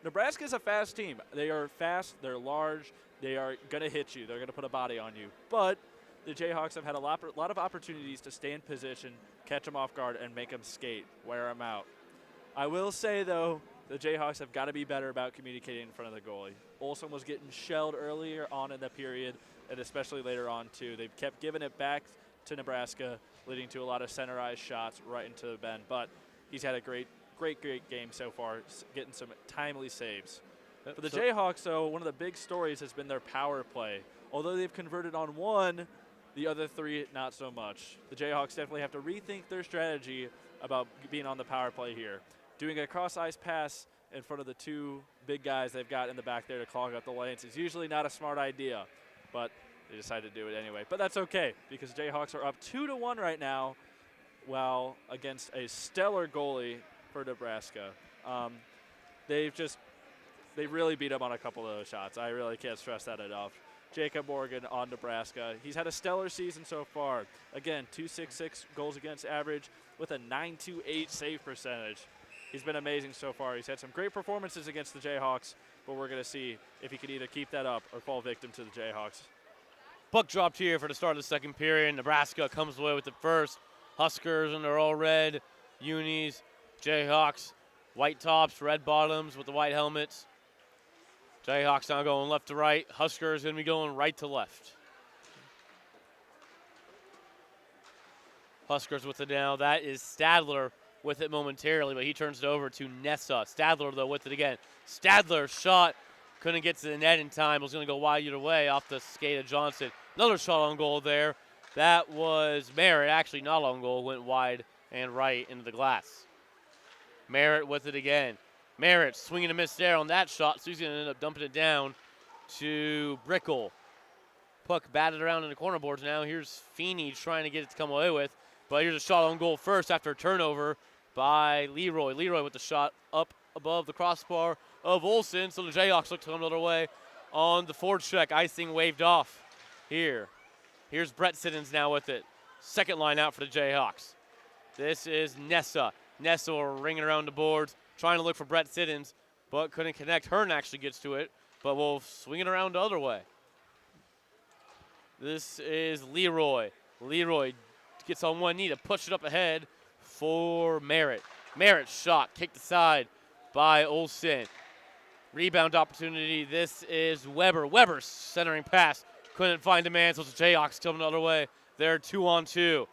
Nebraska's a fast team. They are fast, they're large, they are going to hit you, they're going to put a body on you. But the Jayhawks have had a lot of opportunities to stay in position, catch them off guard, and make them skate, wear them out. I will say, though, the Jayhawks have got to be better about communicating in front of the goalie. Olsen was getting shelled earlier on in the period, and especially later on, too. They've kept giving it back to Nebraska, leading to a lot of centerized shots right into the bend. But he's had a great game so far, getting some timely saves. For the Jayhawks, though, one of the big stories has been their power play. Although they've converted on one, the other three, not so much. The Jayhawks definitely have to rethink their strategy about being on the power play here. Doing a cross-ice pass in front of the two big guys they've got in the back there to clog up the lanes is usually not a smart idea, but they decided to do it anyway. But that's okay, because Jayhawks are up 2-1 right now, while against a stellar goalie for Nebraska. They really beat up on a couple of those shots. I really can't stress that enough. Jacob Morgan on Nebraska. He's had a stellar season so far. Again, .266 goals against average with a .928 save percentage. He's been amazing so far. He's had some great performances against the Jayhawks, but we're going to see if he can either keep that up or fall victim to the Jayhawks. Puck dropped here for the start of the second period. Nebraska comes away with the first. Huskers in their all red unis. Jayhawks, white tops, red bottoms with the white helmets. Jayhawks now going left to right. Huskers going to be going right to left. Huskers with it now. That is Stadler with it momentarily, but he turns it over to Nessa. Stadler, though, with it again. Stadler's shot couldn't get to the net in time. Was going to go wide either way off the skate of Johnson. Another shot on goal there. That was Merritt, actually not on goal, went wide and right into the glass. Merritt with it again. Merritt swinging a miss there on that shot, so he's going to end up dumping it down to Brickle. Puck batted around in the corner boards now. Here's Feeney trying to get it to come away with, but here's a shot on goal first after a turnover by Leroy. Leroy with the shot up above the crossbar of Olsen, so the Jayhawks look to come the other way on the forecheck. Icing waved off here. Here's Brett Siddons now with it. Second line out for the Jayhawks. This is Nessa. Nessa ringing around the boards, trying to look for Brett Siddons, but couldn't connect. Hearn actually gets to it, but will swing it around the other way. This is Leroy. Leroy gets on one knee to push it up ahead for Merritt. Merritt's shot kicked aside by Olsen. Rebound opportunity. This is Weber. Weber's centering pass. Couldn't find a man, so it's the Jayhawks coming the other way. They're 2-on-2.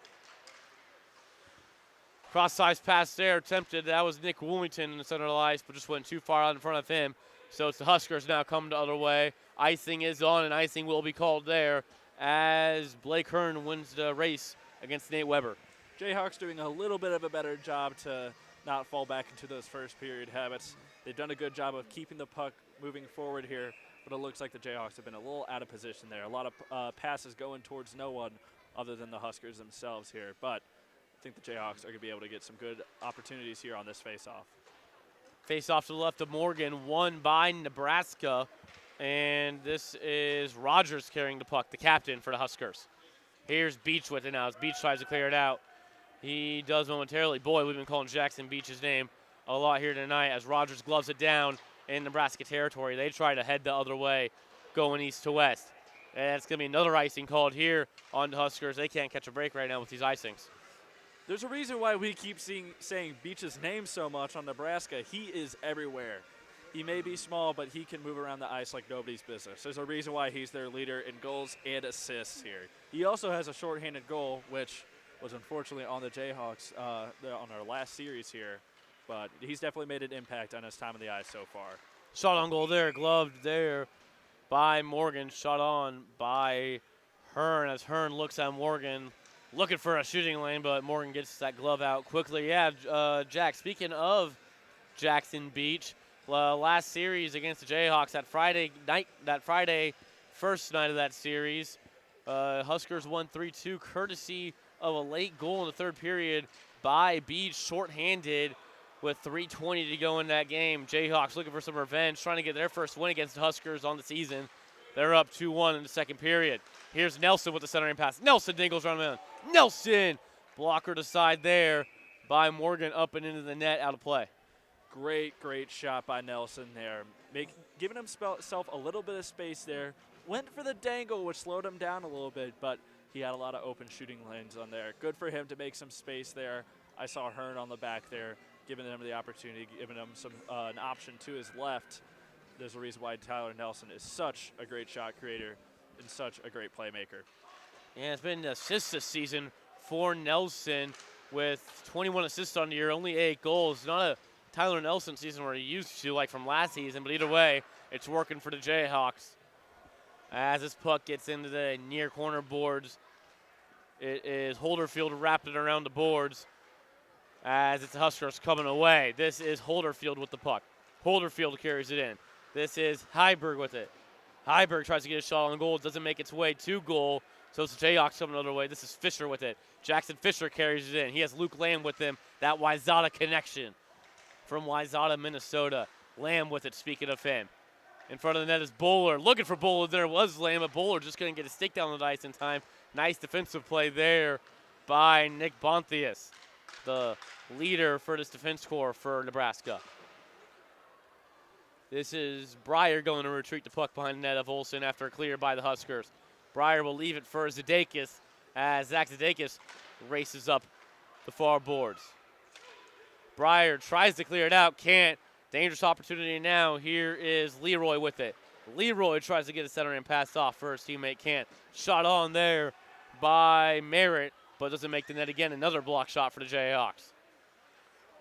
Cross-size pass there attempted. That was Nick Wilmington in the center of the ice, but just went too far out in front of him. So it's the Huskers now coming the other way. Icing is on, and icing will be called there as Blake Hearn wins the race against Nate Weber. Jayhawks doing a little bit of a better job to not fall back into those first period habits. They've done a good job of keeping the puck moving forward here, but it looks like the Jayhawks have been a little out of position there. A lot of passes going towards no one other than the Huskers themselves here, but I think the Jayhawks are going to be able to get some good opportunities here on this face-off. Face-off to the left of Morgan, won by Nebraska, and this is Rogers carrying the puck, the captain for the Huskers. Here's Beach with it now as Beach tries to clear it out. He does momentarily. Boy, we've been calling Jackson Beach's name a lot here tonight as Rogers gloves it down in Nebraska territory. They try to head the other way, going east to west. And it's going to be another icing called here on the Huskers. They can't catch a break right now with these icings. There's a reason why we keep saying Beach's name so much on Nebraska. He is everywhere. He may be small, but he can move around the ice like nobody's business. There's a reason why he's their leader in goals and assists here. He also has a shorthanded goal, which was unfortunately on the Jayhawks on our last series here. But he's definitely made an impact on his time on the ice so far. Shot on goal there, gloved there by Morgan. Shot on by Hearn as Hearn looks at Morgan, looking for a shooting lane, but Morgan gets that glove out quickly. Yeah, Jack, speaking of Jackson Beach, last series against the Jayhawks, that Friday first night of that series, Huskers won 3-2 courtesy of a late goal in the third period by Beach, shorthanded with 3:20 to go in that game. Jayhawks looking for some revenge, trying to get their first win against the Huskers on the season. They're up 2-1 in the second period. Here's Nelson with the centering pass. Nelson dingles around the man. Nelson! Blocker to side there by Morgan, up and into the net, out of play. Great shot by Nelson there. Giving himself a little bit of space there. Went for the dangle, which slowed him down a little bit, but he had a lot of open shooting lanes on there. Good for him to make some space there. I saw Hearn on the back there, giving him the opportunity, giving him an option to his left. There's a reason why Tyler Nelson is such a great shot creator and such a great playmaker. Yeah, it's been assists this season for Nelson with 21 assists on the year, only 8 goals. Not a Tyler Nelson season where he used to, like from last season, but either way, it's working for the Jayhawks. As this puck gets into the near corner boards, it is Holderfield wrapped it around the boards as it's the Huskers coming away. This is Holderfield with the puck. Holderfield carries it in. This is Heiberg with it. Heiberg tries to get a shot on goal. Doesn't make its way to goal. So it's the Jayhawks coming another way. This is Fisher with it. Jackson Fisher carries it in. He has Luke Lamb with him. That Wayzata connection from Wayzata, Minnesota. Lamb with it, speaking of him. In front of the net is Bowler. Looking for Bowler. There was Lamb, but Bowler just couldn't get a stick down the ice in time. Nice defensive play there by Nick Bonthius, the leader for this defense corps for Nebraska. This is Breyer going to retreat the puck behind the net of Olsen after a clear by the Huskers. Breyer will leave it for Zadakis as Zach Zadakis races up the far boards. Breyer tries to clear it out, can't. Dangerous opportunity now. Here is Leroy with it. Leroy tries to get a center and pass off for his teammate, can't. Shot on there by Merritt, but doesn't make the net again. Another block shot for the Jayhawks.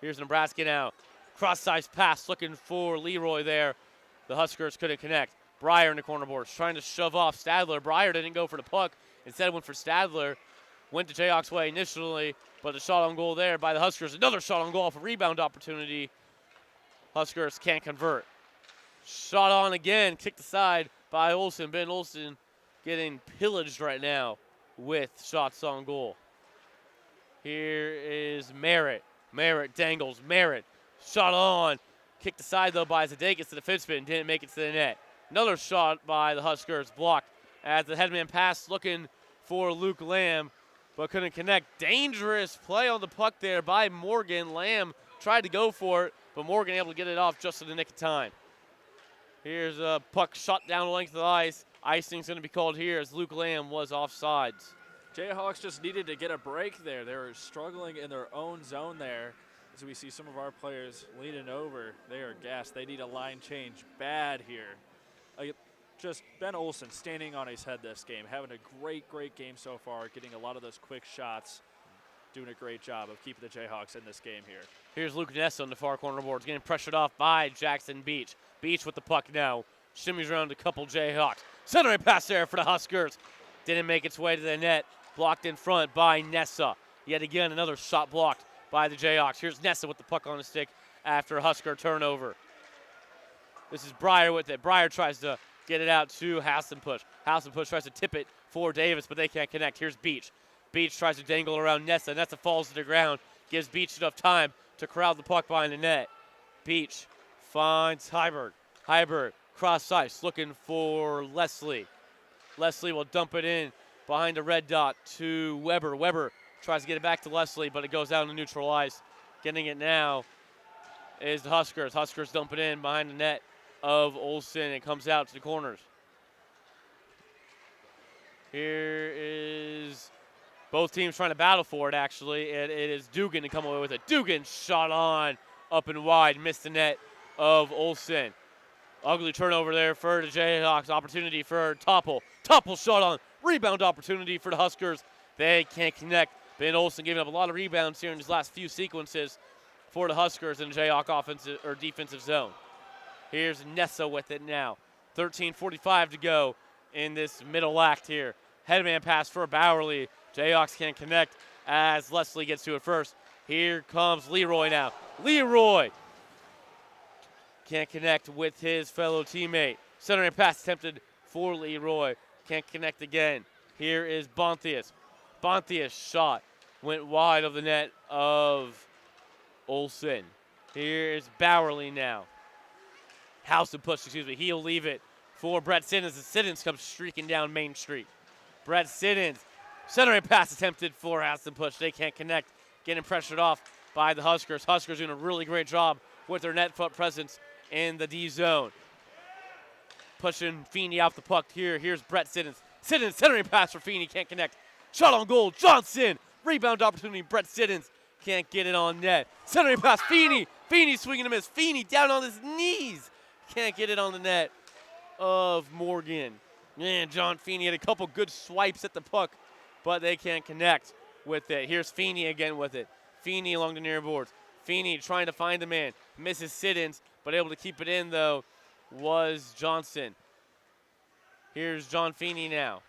Here's Nebraska now. Cross-size pass looking for Leroy there. The Huskers couldn't connect. Breyer in the corner boards trying to shove off Stadler. Breyer didn't go for the puck. Instead went for Stadler. Went to Jayhawks' way initially, but a shot on goal there by the Huskers. Another shot on goal off a rebound opportunity. Huskers can't convert. Shot on again, kicked aside by Olsen. Ben Olsen getting pillaged right now with shots on goal. Here is Merritt. Merritt dangles. Merritt. Shot on. Kicked aside, though, by Zadakis to the defenseman. Didn't make it to the net. Another shot by the Huskers blocked as the headman pass looking for Luke Lamb, but couldn't connect. Dangerous play on the puck there by Morgan. Lamb tried to go for it, but Morgan able to get it off just in the nick of time. Here's a puck shot down the length of the ice. Icing's going to be called here as Luke Lamb was offsides. Jayhawks just needed to get a break there. They were struggling in their own zone there. As we see some of our players leaning over, they are gassed. They need a line change bad here. Just Ben Olsen standing on his head this game, having a great game so far, getting a lot of those quick shots, doing a great job of keeping the Jayhawks in this game here. Here's Luke Ness on the far corner boards, getting pressured off by Jackson Beach. Beach with the puck now, shimmies around a couple Jayhawks. Centering pass there for the Huskers. Didn't make its way to the net, blocked in front by Nessa. Yet again, another shot blocked by the Jayhawks. Here's Nessa with the puck on the stick after a Husker turnover. This is Breyer with it. Breyer tries to get it out to Hassenpush. Hassenpush tries to tip it for Davis, but they can't connect. Here's Beach. Beach tries to dangle around Nessa. Nessa falls to the ground, gives Beach enough time to corral the puck behind the net. Beach finds Heiberg. Heiberg, cross ice, looking for Leslie. Leslie will dump it in behind the red dot to Weber. Weber tries to get it back to Leslie, but it goes down to neutral ice. Getting it now is the Huskers. Huskers dump it in behind the net of Olsen. It comes out to the corners. Here is both teams trying to battle for it, actually. It is Dugan to come away with it. Dugan shot on up and wide. Missed the net of Olsen. Ugly turnover there for the Jayhawks. Opportunity for Topple. Topple shot on. Rebound opportunity for the Huskers. They can't connect. Ben Olsen giving up a lot of rebounds here in his last few sequences for the Huskers in the Jayhawk offensive or defensive zone. Here's Nessa with it now. 13:45 to go in this middle act here. Headman pass for Bowerly. Jayhawks can't connect as Leslie gets to it first. Here comes Leroy now. Leroy Can't connect with his fellow teammate. Centering pass attempted for Leroy. Can't connect again. Here is Bonthius. Bonthius shot. Went wide of the net of Olsen. Here's Bowerly now. House and push, He'll leave it for Brett Siddons. And Siddons comes streaking down Main Street. Brett Siddons. Centering pass attempted for House and push. They can't connect. Getting pressured off by the Huskers. Huskers doing a really great job with their net foot presence in the D zone. Pushing Feeney off the puck here. Here's Brett Siddons. Siddons centering pass for Feeney. Can't connect. Shot on goal. Johnson. Rebound opportunity. Brett Siddons can't get it on net. Centering pass. Feeney. Feeney swinging a miss. Feeney down on his knees. Can't get it on the net of Morgan. Man, John Feeney had a couple good swipes at the puck, but they can't connect with it. Here's Feeney again with it. Feeney along the near boards. Feeney trying to find the man. Misses Siddons, but able to keep it in, though, was Johnson. Here's John Feeney now.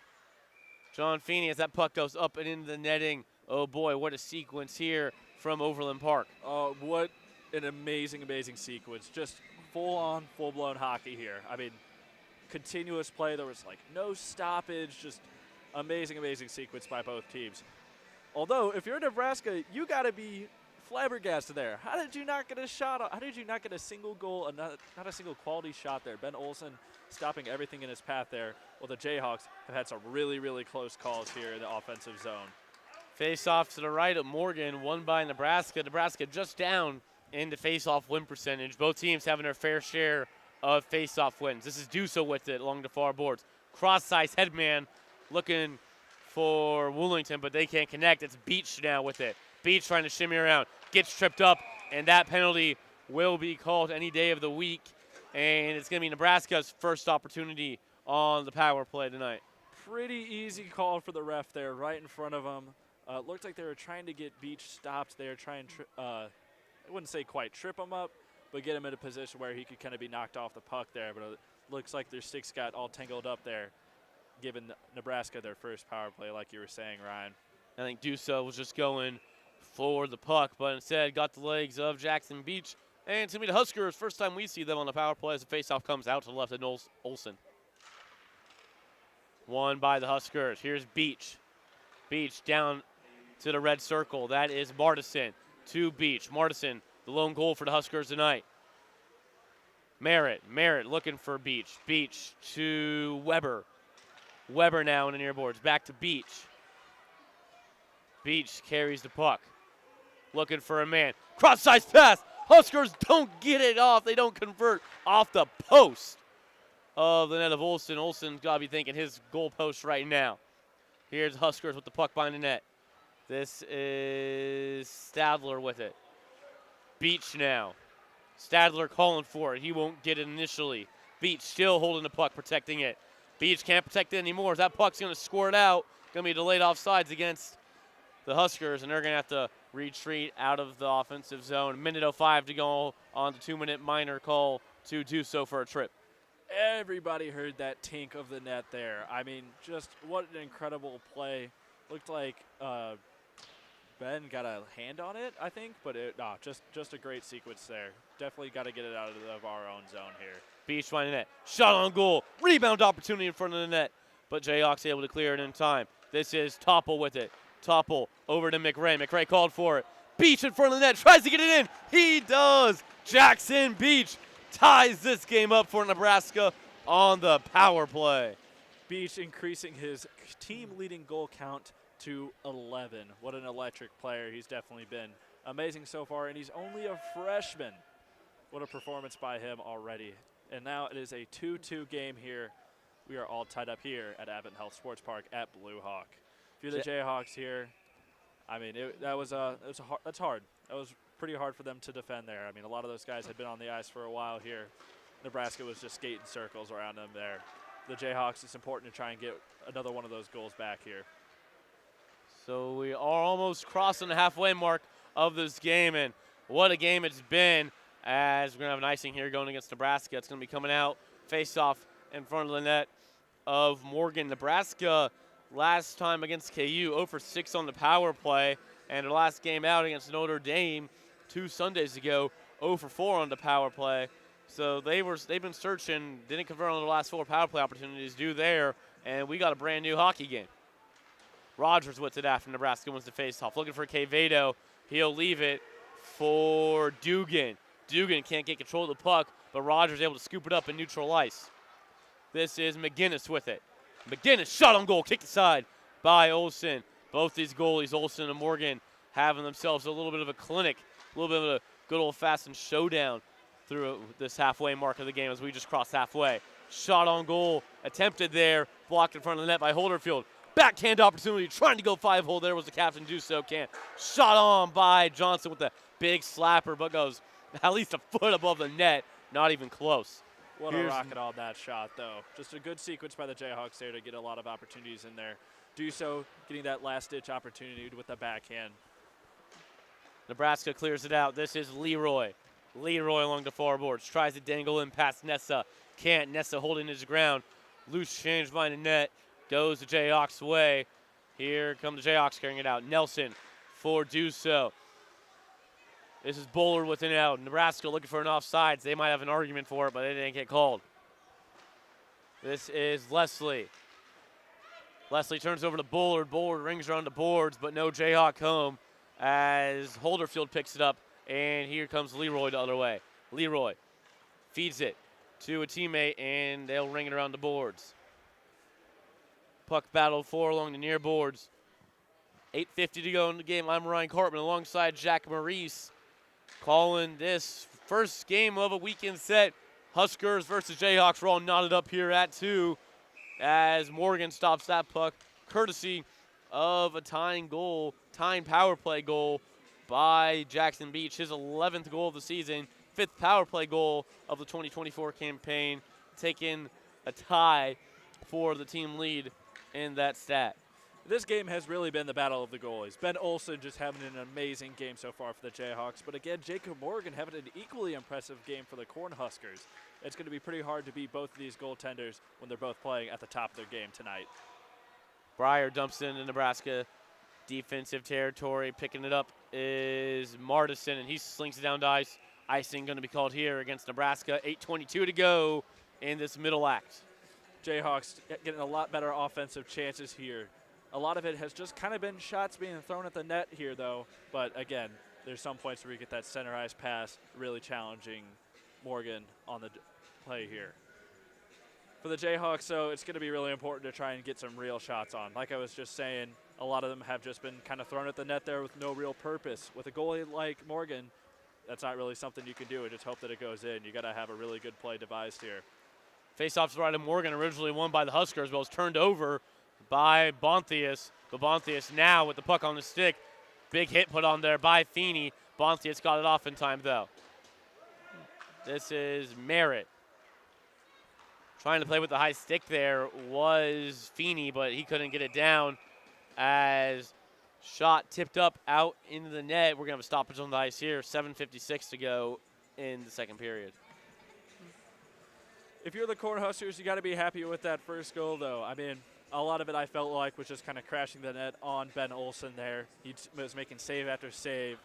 John Feeney as that puck goes up and into the netting. Oh, boy, what a sequence here from Overland Park. Oh, what an amazing, amazing sequence. Just full-on, full-blown hockey here. I mean, continuous play. There was, like, no stoppage. Just amazing, amazing sequence by both teams. Although, if you're Nebraska, you got to be flabbergasted there. How did you not get a shot? How did you not get a single goal, not a single quality shot there? Ben Olsen stopping everything in his path there. Well, the Jayhawks have had some really, really close calls here in the offensive zone. Face off to the right of Morgan, won by Nebraska. Nebraska just down into face-off win percentage. Both teams having their fair share of face-off wins. This is Duso with it along the far boards. Cross-size headman looking for Woolington, but they can't connect. It's Beach now with it. Beach trying to shimmy around, gets tripped up, and that penalty will be called any day of the week. And it's going to be Nebraska's first opportunity on the power play tonight. Pretty easy call for the ref there, right in front of him. Looked like they were trying to get Beach stopped there, I wouldn't say quite trip him up, but get him in a position where he could kind of be knocked off the puck there. But it looks like their sticks got all tangled up there, giving Nebraska their first power play, like you were saying, Ryan. I think Duso was just going for the puck, but instead got the legs of Jackson Beach. And it's going to be the Huskers. First time we see them on the power play as the faceoff comes out to the left of Olsen. Won by the Huskers. Here's Beach. Beach down to the red circle. That is Martison to Beach. Martison, the lone goal for the Huskers tonight. Merritt looking for Beach. Beach to Weber. Weber now in the near boards. Back to Beach. Beach carries the puck. Looking for a man. Cross-size pass. Huskers don't get it off. They don't convert off the post of the net of Olsen. Olsen's got to be thinking his goal post right now. Here's Huskers with the puck behind the net. This is Stadler with it. Beach now. Stadler calling for it. He won't get it initially. Beach still holding the puck, protecting it. Beach can't protect it anymore. That puck's going to squirt out. Going to be delayed offsides against the Huskers, and they're going to have to retreat out of the offensive zone. Minute 05 to go on the 2-minute minor call to do so for a trip. Everybody heard that tink of the net there. I mean, just what an incredible play. Looked like Ben got a hand on it, I think, but just a great sequence there. Definitely got to get it out of our own zone here. Beach finding net. Shot on goal. Rebound opportunity in front of the net, but Jayhawks able to clear it in time. This is Topple with it. Topple over to McRae. McRae called for it. Beach in front of the net. Tries to get it in. He does. Jackson Beach ties this game up for Nebraska on the power play. Beach increasing his team-leading goal count to 11. What an electric player he's definitely been. Amazing so far, and he's only a freshman. What a performance by him already. And now it is a 2-2 game here. We are all tied up here at Advent Health Sports Park at Blue Hawk. If you're the Jayhawks here, I mean, that's hard. That was pretty hard for them to defend there. I mean, a lot of those guys had been on the ice for a while here. Nebraska was just skating circles around them there. The Jayhawks, it's important to try and get another one of those goals back here. So we are almost crossing the halfway mark of this game, and what a game it's been, as we're going to have an icing here going against Nebraska. It's going to be coming out face-off in front of the net of Morgan. Nebraska last time against KU, 0 for 6 on the power play, and their last game out against Notre Dame 2 Sundays ago, 0 for 4 on the power play. So they've been searching, didn't convert on their last 4 power play opportunities, due there, and we got a brand new hockey game. Rogers with it after Nebraska wins the faceoff. Looking for Quevedo. He'll leave it for Dugan. Dugan can't get control of the puck, but Rogers able to scoop it up and neutral ice. This is McGinnis with it. McGinnis shot on goal, kicked aside by Olsen. Both these goalies, Olsen and Morgan, having themselves a little bit of a clinic, a little bit of a good old-fashioned showdown through this halfway mark of the game as we just crossed halfway. Shot on goal, attempted there, blocked in front of the net by Holderfield. Backhand opportunity, trying to go 5-hole. There was the captain, do so, can't. Shot on by Johnson with a big slapper, but goes at least a foot above the net, not even close. What a rocket on that shot, though. Just a good sequence by the Jayhawks there to get a lot of opportunities in there. Do so, getting that last-ditch opportunity with the backhand. Nebraska clears it out. This is Leroy. Leroy along the far boards. Tries to dangle in past Nessa. Can't. Nessa holding his ground. Loose change behind the net. Goes the Jayhawks' way. Here come the Jayhawks carrying it out. Nelson for Duso. This is Bullard with it out. Nebraska looking for an offsides. They might have an argument for it, but it didn't get called. This is Leslie. Leslie turns over to Bullard. Bullard rings around the boards, but no Jayhawk home as Holderfield picks it up, and here comes Leroy the other way. Leroy feeds it to a teammate, and they'll ring it around the boards. Puck battle 4 along the near boards. 8:50 to go in the game. I'm Ryan Cartman alongside Jack Maurice, calling this first game of a weekend set. Huskers versus Jayhawks. We're all knotted up here at 2 as Morgan stops that puck, courtesy of a tying power play goal by Jackson Beach. His 11th goal of the season, 5th power play goal of the 2024 campaign, taking a tie for the team lead in that stat. This game has really been the battle of the goalies. Ben Olsen just having an amazing game so far for the Jayhawks, but again, Jacob Morgan having an equally impressive game for the Cornhuskers. It's going to be pretty hard to beat both of these goaltenders when they're both playing at the top of their game tonight. Breyer dumps it into Nebraska defensive territory. Picking it up is Martison, and he slings it down to ice. Icing going to be called here against Nebraska. 8:22 to go in this middle act. Jayhawks getting a lot better offensive chances here. A lot of it has just kind of been shots being thrown at the net here, though. But again, there's some points where you get that center ice pass, really challenging Morgan on the play here. For the Jayhawks, though, it's going to be really important to try and get some real shots on. Like I was just saying, a lot of them have just been kind of thrown at the net there with no real purpose. With a goalie like Morgan, that's not really something you can do and just hope that it goes in. You got to have a really good play devised here. Faceoff's right of Morgan, originally won by the Huskers, but was turned over by Bonthius. But Bonthius now with the puck on the stick. Big hit put on there by Feeney. Bonthius got it off in time, though. This is Merritt. Trying to play with the high stick there was Feeney, but he couldn't get it down as shot tipped up out into the net. We're going to have a stoppage on the ice here. 7:56 to go in the second period. If you're the Cornhuskers, you got to be happy with that first goal, though. I mean, a lot of it I felt like was just kind of crashing the net on Ben Olsen there. He was making save after save,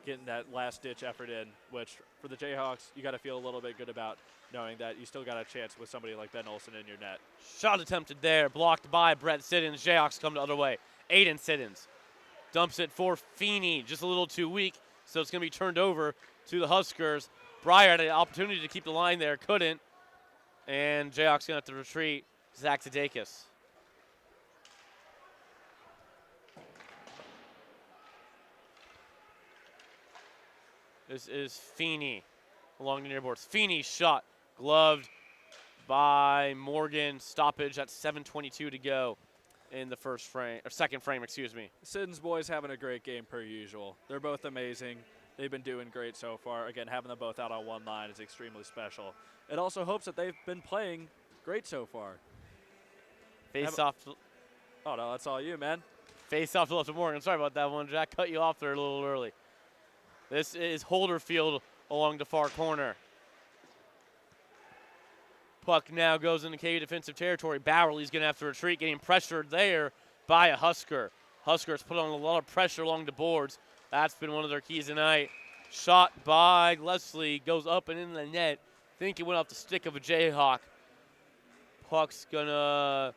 getting that last-ditch effort in, which for the Jayhawks, you got to feel a little bit good about knowing that you still got a chance with somebody like Ben Olsen in your net. Shot attempted there, blocked by Brett Siddons. Jayhawks come the other way. Aiden Siddons dumps it for Feeney, just a little too weak, so it's going to be turned over to the Huskers. Breyer had an opportunity to keep the line there, couldn't, and Jayhawks going to have to retreat. Zach Tadakis. This is Feeney along the near boards. Feeney shot, gloved by Morgan. Stoppage at 7:22 to go in the second frame, excuse me. Siddons boys having a great game per usual. They're both amazing. They've been doing great so far. Again, having them both out on one line is extremely special. It also hopes that they've been playing great so far. Face off. Oh, no, that's all you, man. Face off to left of Morgan. Sorry about that one, Jack. Cut you off there a little early. This is Holderfield along the far corner. Puck now goes into KU defensive territory. Bowerly's going to have to retreat, getting pressured there by a Husker. Huskers put on a lot of pressure along the boards. That's been one of their keys tonight. Shot by Leslie, goes up and in the net. think it went off the stick of a Jayhawk. Puck's going to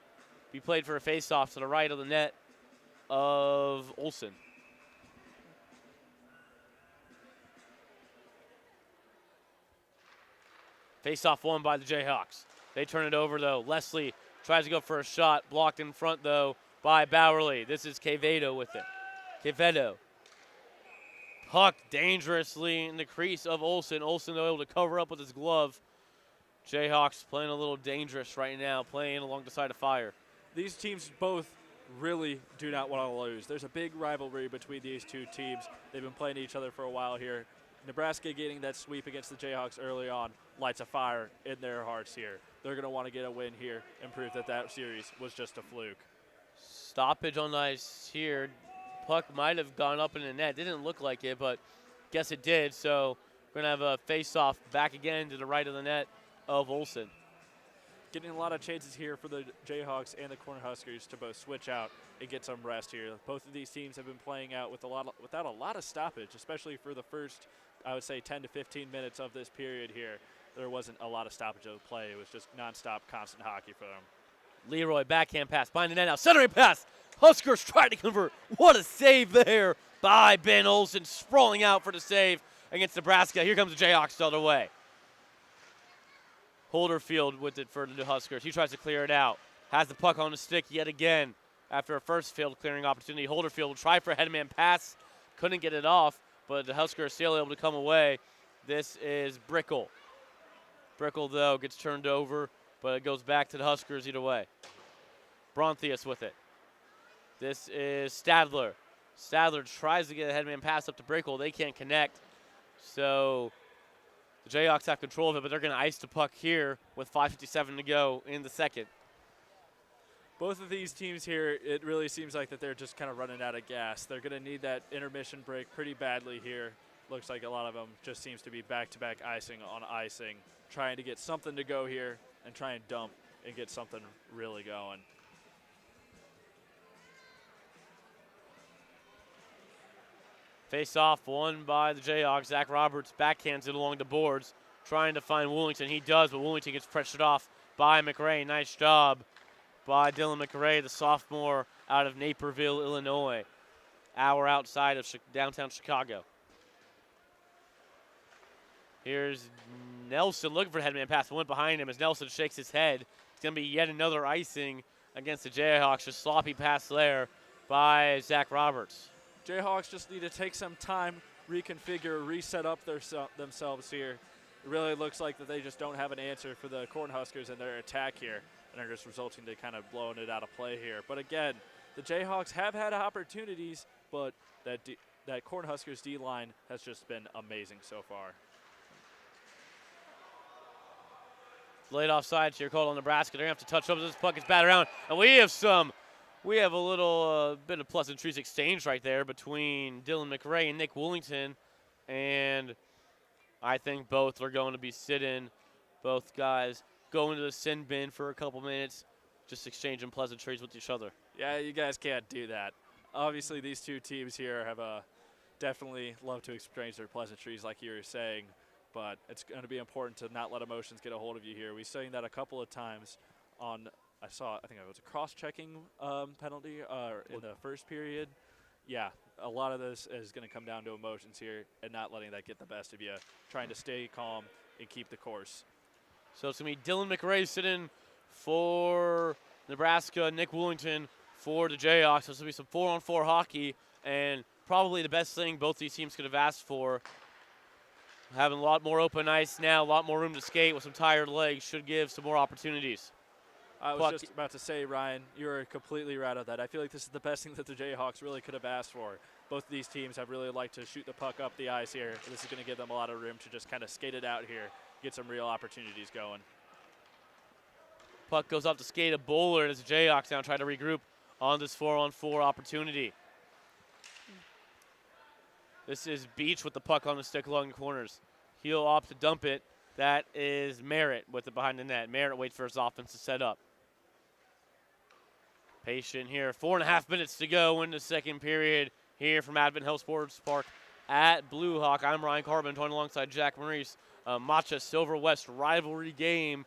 be played for a face-off to the right of the net of Olsen. Face-off won by the Jayhawks. They turn it over, though. Leslie tries to go for a shot. Blocked in front, though, by Bowerly. This is Quevedo with it. Quevedo. Puck dangerously in the crease of Olsen. Olsen, though, able to cover up with his glove. Jayhawks playing a little dangerous right now, playing along the side of fire. These teams both really do not want to lose. There's a big rivalry between these two teams. They've been playing each other for a while here. Nebraska getting that sweep against the Jayhawks early on lights a fire in their hearts here. They're going to want to get a win here and prove that that series was just a fluke. Stoppage on ice here. Puck might have gone up in the net. Didn't look like it, but guess it did. So we're going to have a face-off back again to the right of the net of Olsen. Getting a lot of chances here for the Jayhawks and the Cornhuskers to both switch out and get some rest here. Both of these teams have been playing out without a lot of stoppage, especially for the first, I would say, 10 to 15 minutes of this period here. There wasn't a lot of stoppage of play. It was just nonstop, constant hockey for them. Leroy, backhand pass, behind the net now, centering pass. Huskers try to convert. What a save there by Ben Olsen, sprawling out for the save against Nebraska. Here comes the Jayhawks the other way. Holderfield with it for the Huskers. He tries to clear it out. Has the puck on the stick yet again after a first failed clearing opportunity. Holderfield will try for a headman pass. Couldn't get it off, but the Huskers still able to come away. This is Brickle. Brickle, though, gets turned over, but it goes back to the Huskers either way. Brontheus with it. This is Stadler. Stadler tries to get a headman pass up to Brickle. They can't connect. So the Jayhawks have control of it, but they're going to ice the puck here with 5:57 to go in the second. Both of these teams here, it really seems like that they're just kind of running out of gas. They're going to need that intermission break pretty badly here. Looks like a lot of them just seems to be back-to-back icing on icing, trying to get something to go here and try and dump and get something really going. Face-off won by the Jayhawks. Zach Roberts backhands it along the boards, trying to find Woolington. He does, but Woolington gets pressured off by McRae. Nice job by Dylan McRae, the sophomore out of Naperville, Illinois, hour outside of downtown Chicago. Here's Nelson looking for a headman pass. Went behind him as Nelson shakes his head. It's going to be yet another icing against the Jayhawks. Just sloppy pass there by Zach Roberts. Jayhawks just need to take some time, reconfigure, reset up themselves here. It really looks like that they just don't have an answer for the Cornhuskers in their attack here, and are just resulting to kind of blowing it out of play here. But again, the Jayhawks have had opportunities, but that Cornhuskers D-line has just been amazing so far. Laid offsides here, called on Nebraska. They're going to have to touch up as this puck is batted around, and we have a little bit of pleasantries exchange right there between Dylan McRae and Nick Woolington, and I think both are going to be sitting. Both guys going to the sin bin for a couple minutes, just exchanging pleasantries with each other. Yeah, you guys can't do that. Obviously, these two teams here have definitely love to exchange their pleasantries like you were saying, but it's going to be important to not let emotions get a hold of you here. We've seen that a couple of times on – I think it was a cross-checking penalty in the first period. Yeah, a lot of this is going to come down to emotions here and not letting that get the best of you, trying to stay calm and keep the course. So it's going to be Dylan McRae sitting for Nebraska, Nick Woolington for the Jayhawks. So it's going to be some 4-on-4 hockey, and probably the best thing both these teams could have asked for. Having a lot more open ice now, a lot more room to skate with some tired legs should give some more opportunities. I was just about to say, Ryan, you're completely right on that. I feel like this is the best thing that the Jayhawks really could have asked for. Both of these teams have really liked to shoot the puck up the ice here. This is going to give them a lot of room to just kind of skate it out here, get some real opportunities going. Puck goes up to skate a bowler as the Jayhawks now try to regroup on this 4-on-4 opportunity. This is Beach with the puck on the stick along the corners. He'll opt to dump it. That is Merritt with it behind the net. Merritt waits for his offense to set up. Patient here. 4.5 minutes to go in the second period here from Advent Health Sports Park at Blue Hawk. I'm Ryan Carbon, joined alongside Jack Maurice a Matcha Silver West rivalry game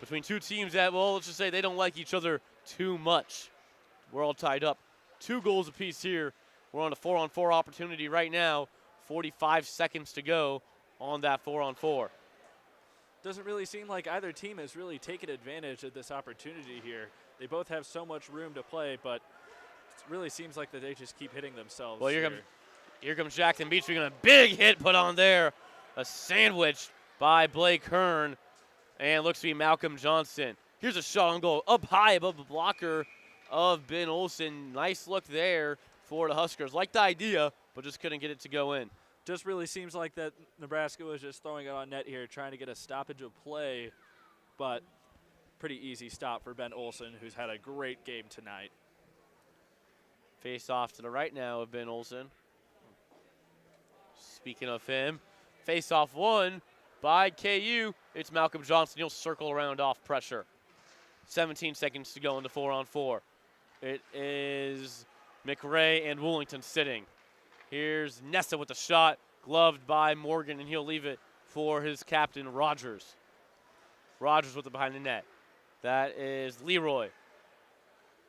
between two teams that, well, let's just say they don't like each other too much. We're all tied up. 2 goals apiece here. We're on a 4-on-4 opportunity right now. 45 seconds to go on that 4-on-4. Doesn't really seem like either team has really taken advantage of this opportunity here. They both have so much room to play, but it really seems like that they just keep hitting themselves. Well, here comes Jackson Beach. We're going to big hit put on there. A sandwich by Blake Hearn. And looks to be Malcolm Johnson. Here's a shot on goal up high above the blocker of Ben Olsen. Nice look there for the Huskers. Liked the idea, but just couldn't get it to go in. Just really seems like that Nebraska was just throwing it on net here, trying to get a stoppage of play, but pretty easy stop for Ben Olsen, who's had a great game tonight. Face off to the right now of Ben Olsen. Speaking of him, face off won by KU. It's Malcolm Johnson. He'll circle around off pressure. 17 seconds to go in the 4-on-4. It is McRae and Woolington sitting. Here's Nessa with the shot, gloved by Morgan, and he'll leave it for his captain, Rogers. Rogers with it behind the net. That is Leroy.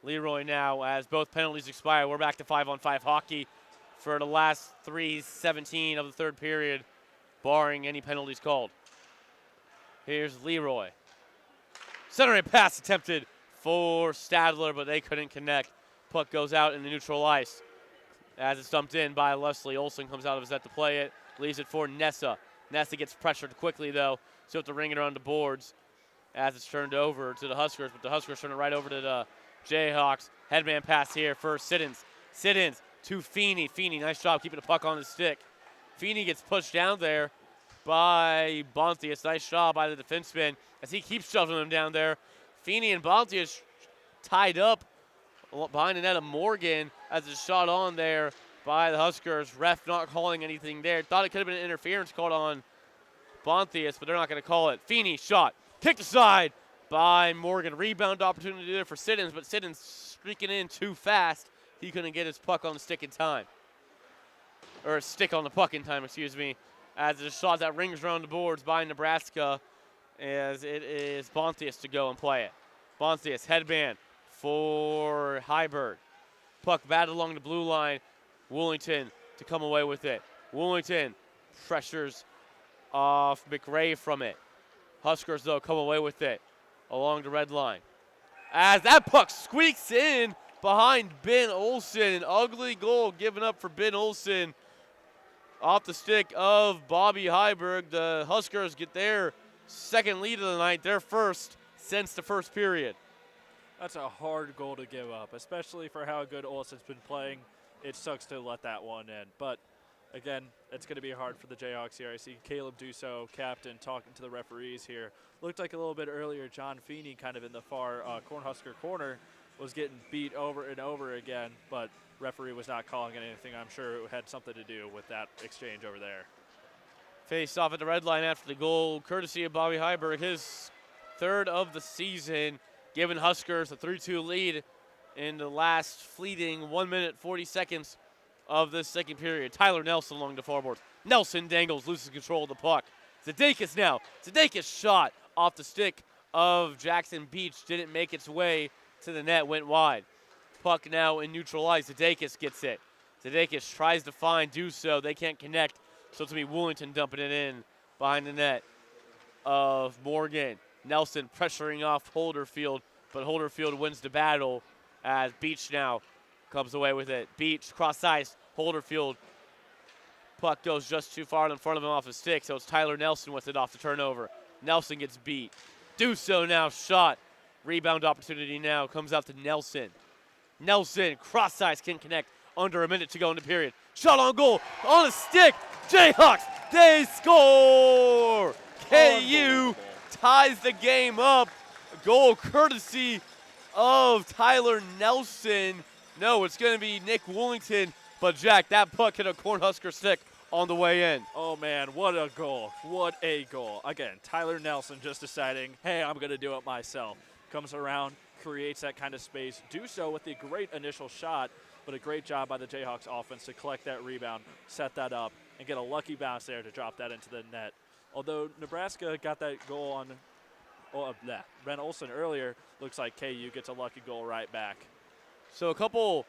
Leroy now, as both penalties expire, we're back to 5-on-5 hockey for the last 3:17 of the third period, barring any penalties called. Here's Leroy. Centering pass attempted for Stadler, but they couldn't connect. Puck goes out in the neutral ice. As it's dumped in by Leslie. Olsen comes out of his net to play it. Leaves it for Nessa. Nessa gets pressured quickly, though. So have to ring it around the boards as it's turned over to the Huskers. But the Huskers turn it right over to the Jayhawks. Headman pass here for Siddons. Siddons to Feeney. Feeney, nice job keeping the puck on the stick. Feeney gets pushed down there by Bontius. Nice job by the defenseman as he keeps shoving him down there. Feeney and Bontius tied up behind the net of Morgan as it's shot on there by the Huskers. Ref not calling anything there. Thought it could have been an interference called on Bontius, but they're not going to call it. Feeney shot. Kicked aside by Morgan. Rebound opportunity there for Siddons, but Siddons streaking in too fast. He couldn't get his puck on the stick in time. Or a stick on the puck in time, excuse me. As it's a shot that rings around the boards by Nebraska, as it is Bontius to go and play it. Bontius, headband for Heiberg. Puck batted along the blue line. Woolington to come away with it. Woolington pressures off McRae from it. Huskers, though, come away with it along the red line. As that puck squeaks in behind Ben Olsen. An ugly goal given up for Ben Olsen off the stick of Bobby Heiberg. The Huskers get their second lead of the night, their first since the first period. That's a hard goal to give up, especially for how good Olsen's been playing. It sucks to let that one in. But, again, it's going to be hard for the Jayhawks here. I see Caleb Dussault, captain, talking to the referees here. Looked like a little bit earlier John Feeney kind of in the far Cornhusker corner was getting beat over and over again, but referee was not calling anything. I'm sure it had something to do with that exchange over there. Faced off at the red line after the goal, courtesy of Bobby Heiberg, his third of the season, giving Huskers a 3-2 lead in the last fleeting 1 minute 40 seconds of this second period. Tyler Nelson along the far boards. Nelson dangles, loses control of the puck. Zadakis now. Zadakis shot off the stick of Jackson Beach. Didn't make its way to the net, went wide. Puck now in neutral ice. Zadakis gets it. Zadakis tries to find Dussault. They can't connect, so it's going to be Woolington dumping it in behind the net of Morgan. Nelson pressuring off Holderfield, but Holderfield wins the battle as Beach now comes away with it. Beach cross ice. Holderfield. Puck goes just too far in front of him off his stick, so it's Tyler Nelson with it off the turnover. Nelson gets beat. Dussault now shot. Rebound opportunity now comes out to Nelson. Nelson, cross ice, can connect. Under a minute to go in the period. Shot on goal, on a stick. Jayhawks, they score! KU ties the game up. A goal courtesy of Tyler Nelson. No, it's going to be Nick Woolington. But, Jack, that puck hit a Cornhusker stick on the way in. Oh, man, what a goal. What a goal. Again, Tyler Nelson just deciding, hey, I'm going to do it myself. Comes around, creates that kind of space. Do so with a great initial shot, but a great job by the Jayhawks offense to collect that rebound, set that up, and get a lucky bounce there to drop that into the net. Although Nebraska got that goal on Brent Olson earlier, looks like KU gets a lucky goal right back. So a couple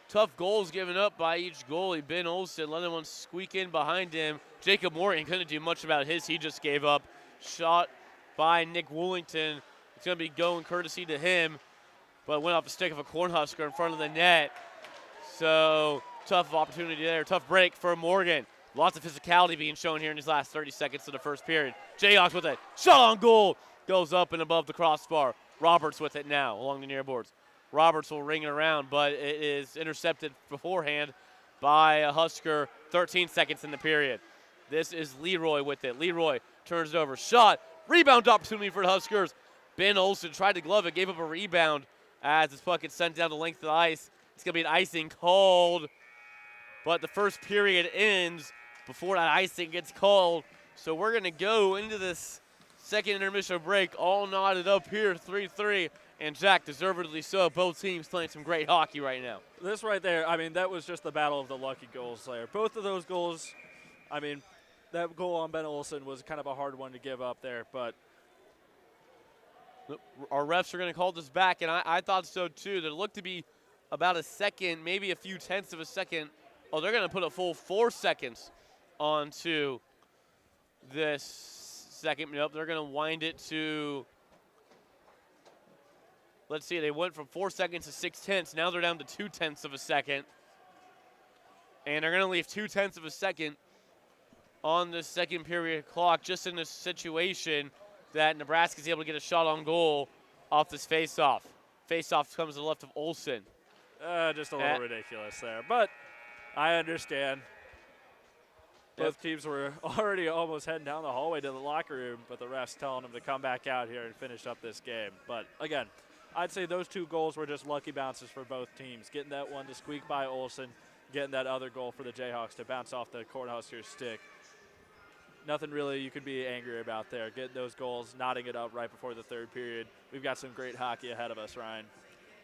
tough goals given up by each goalie. Ben Olsen, letting one squeak in behind him. Jacob Morgan couldn't do much about his. He just gave up. Shot by Nick Woolington. It's going to be going courtesy to him, but went off the stick of a Cornhusker in front of the net. So tough opportunity there. Tough break for Morgan. Lots of physicality being shown here in these last 30 seconds of the first period. Jayhawks with it. Shot on goal. Goes up and above the crossbar. Roberts with it now along the near boards. Roberts will ring it around, but it is intercepted beforehand by a Husker. 13 seconds in the period. This is Leroy with it. Leroy turns it over. Shot. Rebound opportunity for the Huskers. Ben Olsen tried to glove it, gave up a rebound as this puck gets sent down the length of the ice. It's going to be an icing called, but the first period ends before that icing gets called. So we're going to go into this second intermission break all knotted up here, 3-3. And Jack, deservedly so. Both teams playing some great hockey right now. This right there, I mean, that was just the battle of the lucky goals there. Both of those goals, I mean, that goal on Ben Olsen was kind of a hard one to give up there, but our refs are going to call this back, and I thought so too. There looked to be about a second, maybe a few tenths of a second. Oh, they're going to put a full 4 seconds onto this second. Nope, they're going to wind it to, let's see, they went from 4 seconds to 6 tenths. Now they're down to 2 tenths of a second. And they're going to leave 2 tenths of a second on the second period clock, just in this situation that Nebraska's able to get a shot on goal off this face-off. Face-off comes to the left of Olsen. Just a little ridiculous there, but I understand. Both teams were already almost heading down the hallway to the locker room, but the refs telling them to come back out here and finish up this game. But again, I'd say those 2 goals were just lucky bounces for both teams. Getting that one to squeak by Olsen, getting that other goal for the Jayhawks to bounce off the Cornhuskers stick. Nothing really you could be angry about there. Getting those goals, knotting it up right before the third period. We've got some great hockey ahead of us, Ryan.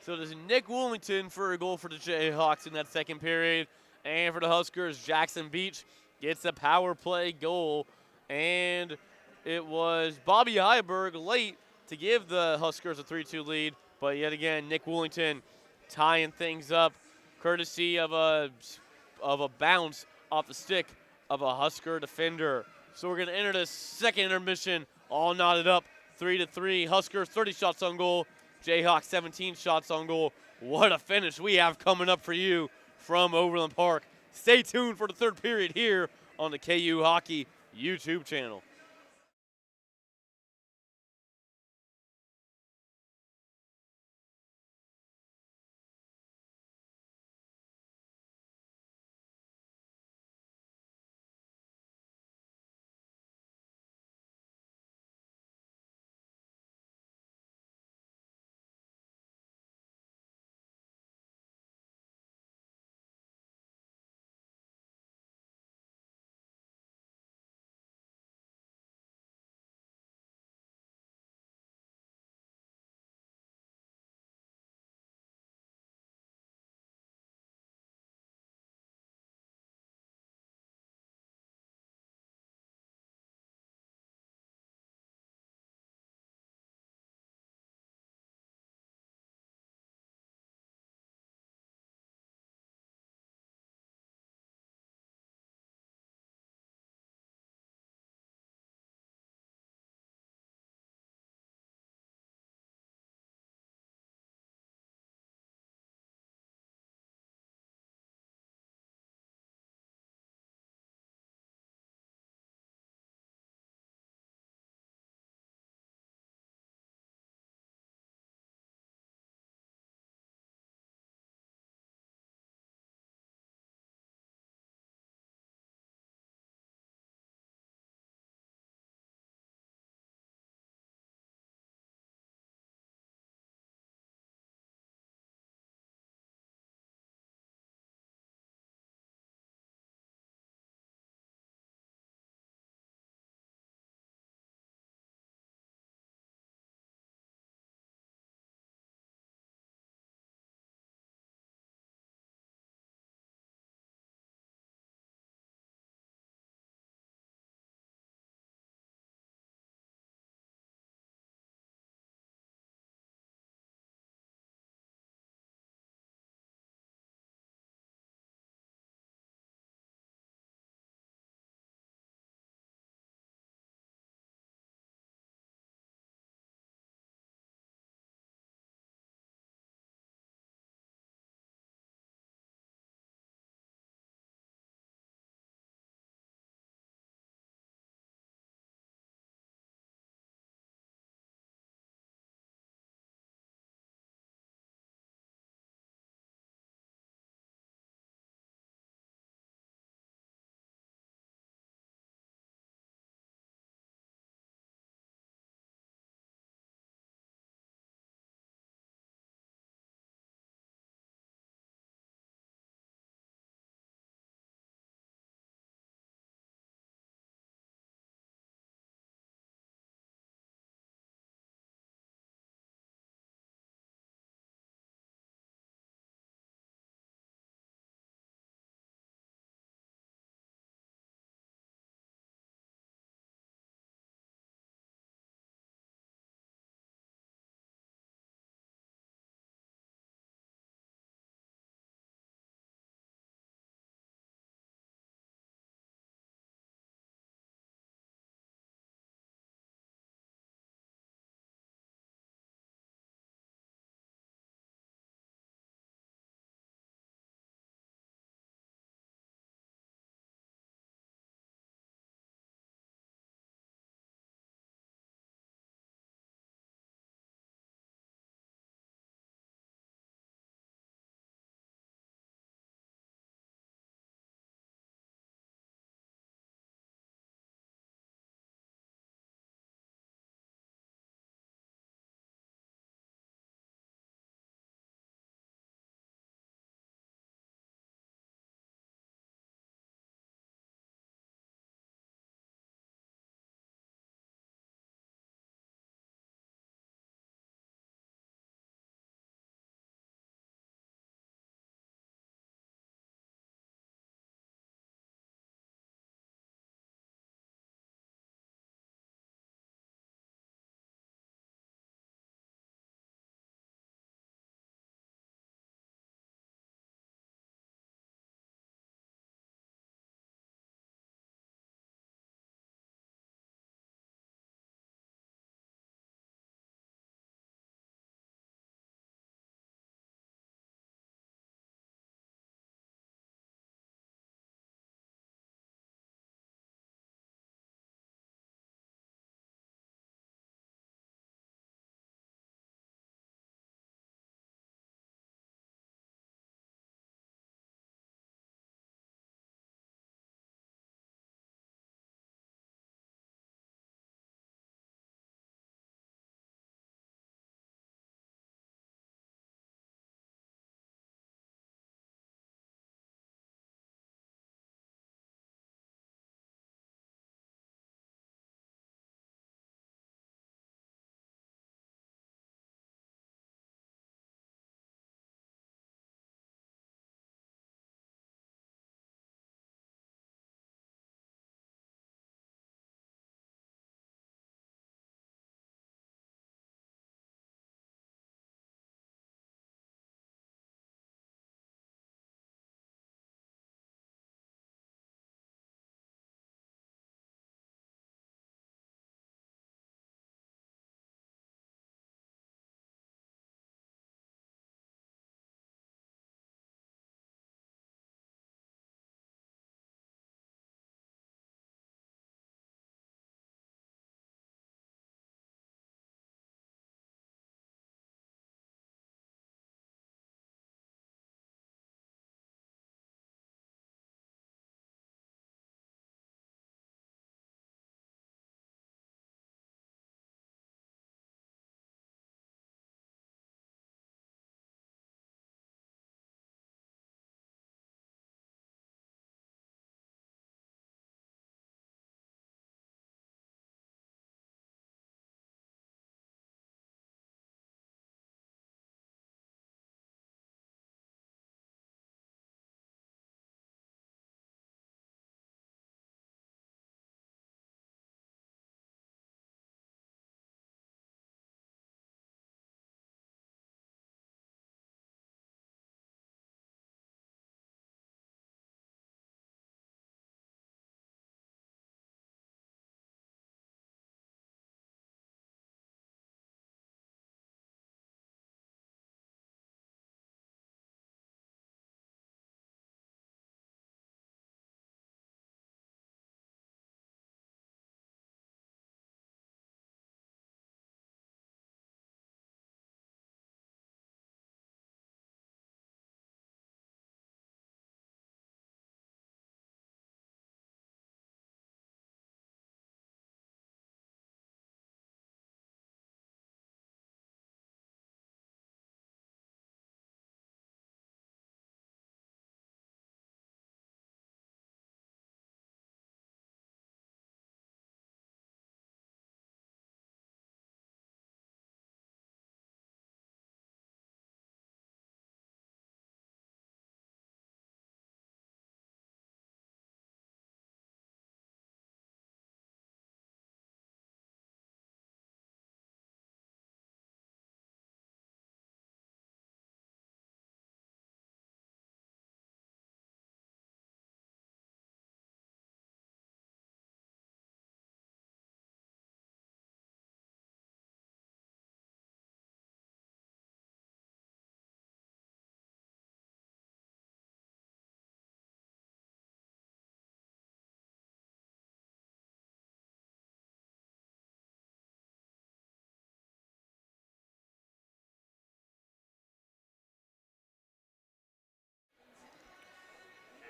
So there's Nick Woolington for a goal for the Jayhawks in that second period. And for the Huskers, Jackson Beach gets a power play goal. And it was Bobby Heiberg late to give the Huskers a 3-2 lead. But yet again, Nick Woolington tying things up courtesy of a bounce off the stick of a Husker defender. So we're going to enter this second intermission all knotted up, 3-3. Huskers 30 shots on goal. Jayhawks 17 shots on goal. What a finish we have coming up for you from Overland Park. Stay tuned for the third period here on the KU Hockey YouTube channel.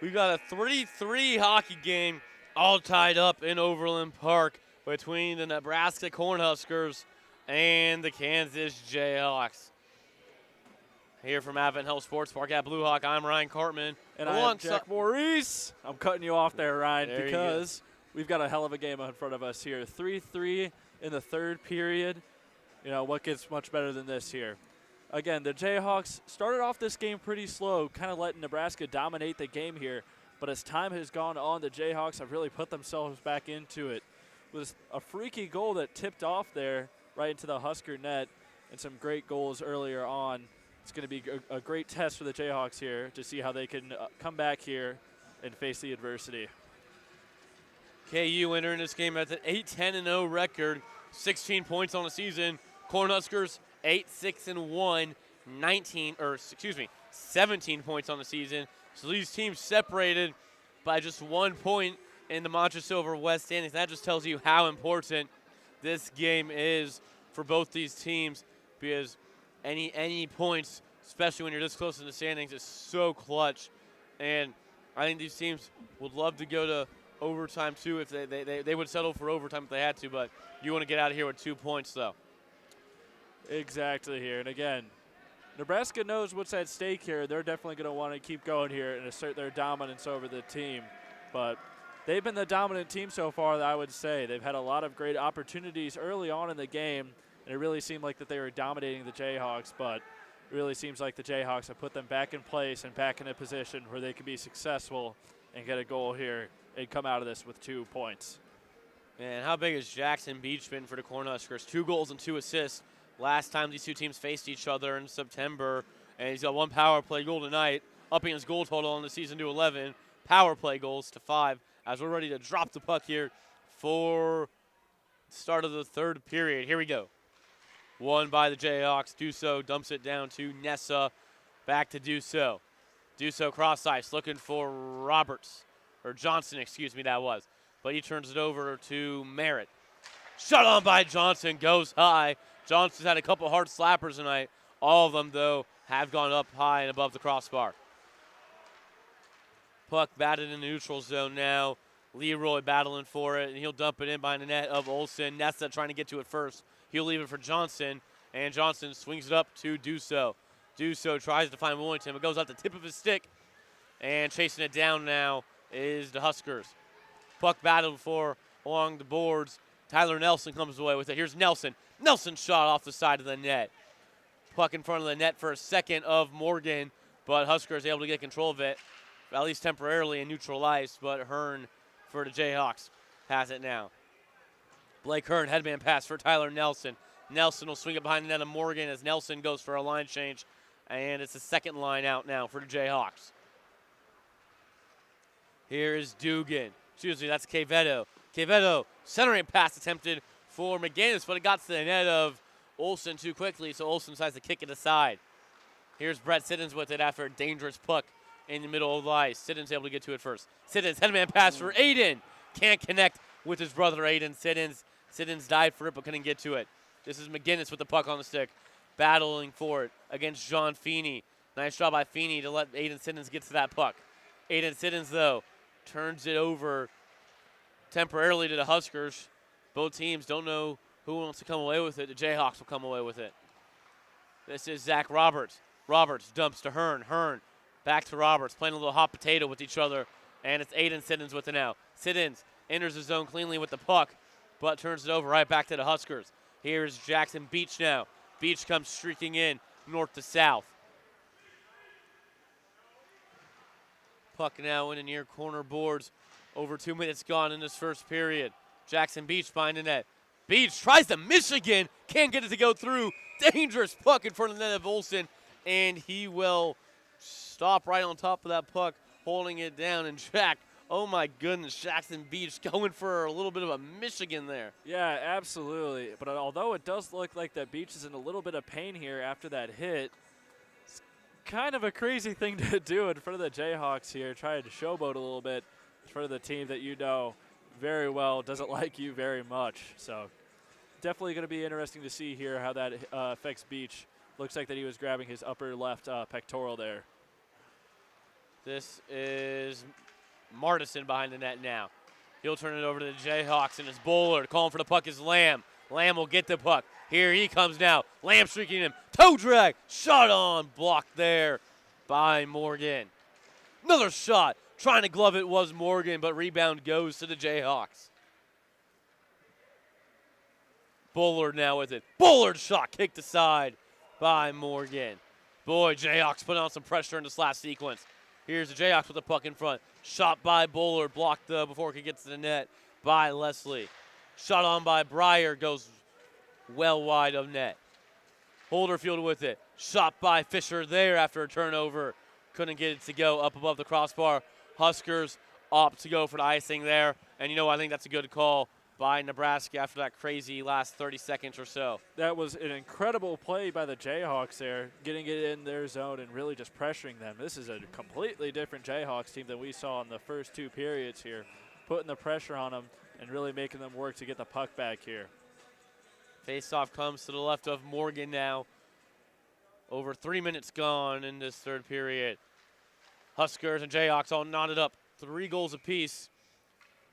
We got a 3-3 hockey game all tied up in Overland Park between the Nebraska Cornhuskers and the Kansas Jayhawks. Here from Advent Health Sports Park at Blue Hawk, I'm Ryan Cartman. And I'm Jack Maurice. I'm cutting you off there, Ryan, There because we've got a hell of a game in front of us here. 3-3 in the third period. You know, what gets much better than this here? Again, the Jayhawks started off this game pretty slow, kind of letting Nebraska dominate the game here. But as time has gone on, the Jayhawks have really put themselves back into it. With a freaky goal that tipped off there right into the Husker net and some great goals earlier on. It's going to be a great test for the Jayhawks here to see how they can come back here and face the adversity. KU entering this game at an 8-10-0 record, 16 points on the season. Cornhuskers 8-6-1, 17 points on the season. So these teams separated by just 1 point in the Montrose West standings. That just tells you how important this game is for both these teams, because any points, especially when you're this close in the standings, is so clutch. And I think these teams would love to go to overtime too if they would settle for overtime if they had to, but you want to get out of here with 2 points though. Exactly here. And again, Nebraska knows what's at stake here. They're definitely going to want to keep going here and assert their dominance over the team. But they've been the dominant team so far, I would say. They've had a lot of great opportunities early on in the game, and it really seemed like that they were dominating the Jayhawks, but it really seems like the Jayhawks have put them back in place and back in a position where they can be successful and get a goal here and come out of this with 2 points. And how big has Jackson Beach been for the Cornhuskers? 2 goals and 2 assists. Last time these two teams faced each other in September, and he's got 1 power play goal tonight, upping his goal total on the season to 11. Power play goals to 5 as we're ready to drop the puck here for the start of the third period. Here we go. Won by the Jayhawks. Duso dumps it down to Nessa. Back to Duso. Duso cross ice looking for Johnson, that was. But he turns it over to Merritt. Shut on by Johnson, goes high. Johnson's had a couple hard slappers tonight. All of them, though, have gone up high and above the crossbar. Puck batted in the neutral zone now. Leroy battling for it, and he'll dump it in behind the net of Olsen. Nessa trying to get to it first. He'll leave it for Johnson, and Johnson swings it up to Duso. Duso tries to find Willington, but goes off the tip of his stick, and chasing it down now is the Huskers. Puck battled for along the boards. Tyler Nelson comes away with it. Here's Nelson. Nelson shot off the side of the net. Puck in front of the net for a second of Morgan, but Huskers able to get control of it, at least temporarily, and neutralized. But Hearn for the Jayhawks has it now. Blake Hearn, headman pass for Tyler Nelson. Nelson will swing it behind the net of Morgan as Nelson goes for a line change, and it's the second line out now for the Jayhawks. Here is Dugan. That's Quevedo. Quevedo, centering pass attempted for McGinnis, but it got to the net of Olsen too quickly, so Olsen decides to kick it aside. Here's Brett Siddons with it after a dangerous puck in the middle of the ice. Siddons able to get to it first. Siddons, headman pass for Aiden. Can't connect with his brother Aiden. Siddons died for it but couldn't get to it. This is McGinnis with the puck on the stick, battling for it against John Feeney. Nice job by Feeney to let Aiden Siddons get to that puck. Aiden Siddons, though, turns it over temporarily to the Huskers. Both teams don't know who wants to come away with it. The Jayhawks will come away with it. This is Zach Roberts. Roberts dumps to Hearn. Hearn back to Roberts, playing a little hot potato with each other. And it's Aiden Siddons with it now. Siddons enters the zone cleanly with the puck, but turns it over right back to the Huskers. Here's Jackson Beach now. Beach comes streaking in north to south. Puck now in the near corner boards. Over 2 minutes gone in this first period. Jackson Beach behind the net. Beach tries to miss again. Can't get it to go through. Dangerous puck in front of the net of Olsen. And he will stop right on top of that puck, holding it down. And Jack, oh my goodness, Jackson Beach going for a little bit of a Michigan there. Yeah, absolutely. But although it does look like that Beach is in a little bit of pain here after that hit, it's kind of a crazy thing to do in front of the Jayhawks here, trying to showboat a little bit in front of the team that you know very well doesn't like you very much. So definitely going to be interesting to see here how that affects Beach. Looks like that he was grabbing his upper left pectoral there. This is Martison behind the net now. He'll turn it over to the Jayhawks, and it's Bullard. Calling for the puck is Lamb. Lamb will get the puck. Here he comes now. Lamb streaking him. Toe drag. Shot on. Blocked there by Morgan. Another shot. Trying to glove it was Morgan, but rebound goes to the Jayhawks. Bullard now with it. Bullard shot kicked aside by Morgan. Boy, Jayhawks put on some pressure in this last sequence. Here's the Jayhawks with the puck in front. Shot by Bullard, blocked before it could get to the net by Leslie. Shot on by Breyer, goes well wide of net. Holderfield with it. Shot by Fisher there after a turnover. Couldn't get it to go up above the crossbar. Huskers opt to go for the icing there. And you know, I think that's a good call by Nebraska after that crazy last 30 seconds or so. That was an incredible play by the Jayhawks there, getting it in their zone and really just pressuring them. This is a completely different Jayhawks team than we saw in the first two periods here, putting the pressure on them and really making them work to get the puck back here. Face-off comes to the left of Morgan now. Over 3 minutes gone in this third period. Huskers and Jayhawks all knotted up, 3 goals apiece,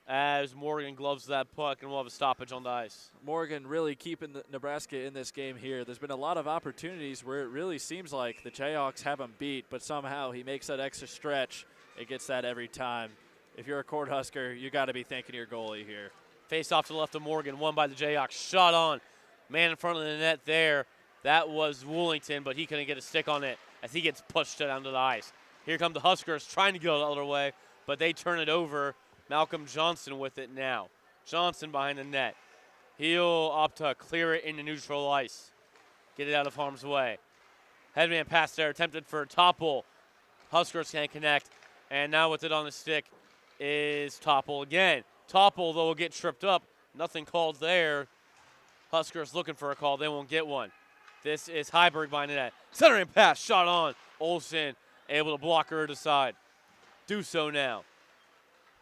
as Morgan gloves that puck, and we'll have a stoppage on the ice. Morgan really keeping Nebraska in this game here. There's been a lot of opportunities where it really seems like the Jayhawks have him beat, but somehow he makes that extra stretch. It gets that every time. If you're a Cornhusker, you got to be thanking your goalie here. Face off to the left of Morgan, won by the Jayhawks. Shot on. Man in front of the net there. That was Woolington, but he couldn't get a stick on it as he gets pushed down to the ice. Here come the Huskers trying to go the other way, but they turn it over. Malcolm Johnson with it now. Johnson behind the net. He'll opt to clear it into neutral ice. Get it out of harm's way. Headman pass there, attempted for Topple. Huskers can't connect. And now with it on the stick is Topple again. Topple, though, will get tripped up. Nothing called there. Huskers looking for a call. They won't get one. This is Heiberg behind the net. Centering pass, shot on. Olsen able to block her to the side. Do so now.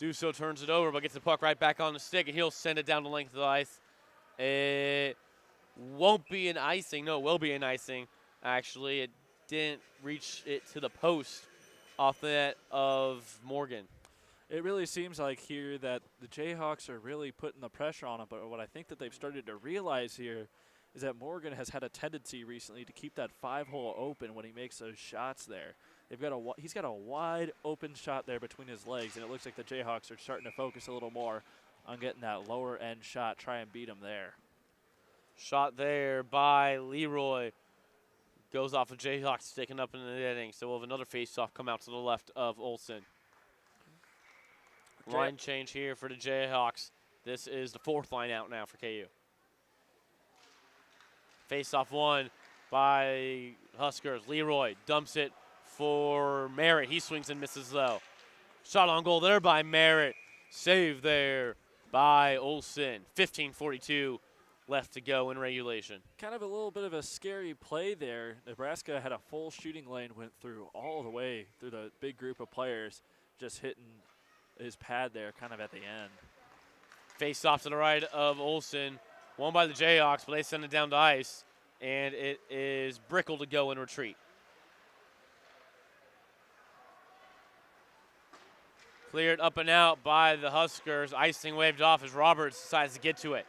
Duso turns it over, but gets the puck right back on the stick, and he'll send it down the length of the ice. It won't be an icing. No, it will be an icing, actually. It didn't reach it to the post off the net of Morgan. It really seems like here that the Jayhawks are really putting the pressure on him, but what I think that they've started to realize here is that Morgan has had a tendency recently to keep that 5-hole open when he makes those shots there. He's got a wide open shot there between his legs, and it looks like the Jayhawks are starting to focus a little more on getting that lower end shot, try and beat him there. Shot there by Leroy. Goes off of Jayhawks sticking up in the netting, so we'll have another face-off come out to the left of Olsen. Line change here for the Jayhawks. This is the 4th line out now for KU. Face-off one by Huskers. Leroy dumps it for Merritt. He swings and misses, though. Shot on goal there by Merritt. Save there by Olsen. 15:42 left to go in regulation. Kind of a little bit of a scary play there. Nebraska had a full shooting lane, went through all the way through the big group of players, just hitting his pad there kind of at the end. Face off to the right of Olsen. Won by the Jayhawks, but they send it down to ice, and it is Brickle to go in retreat. Cleared up and out by the Huskers. Icing waved off as Roberts decides to get to it.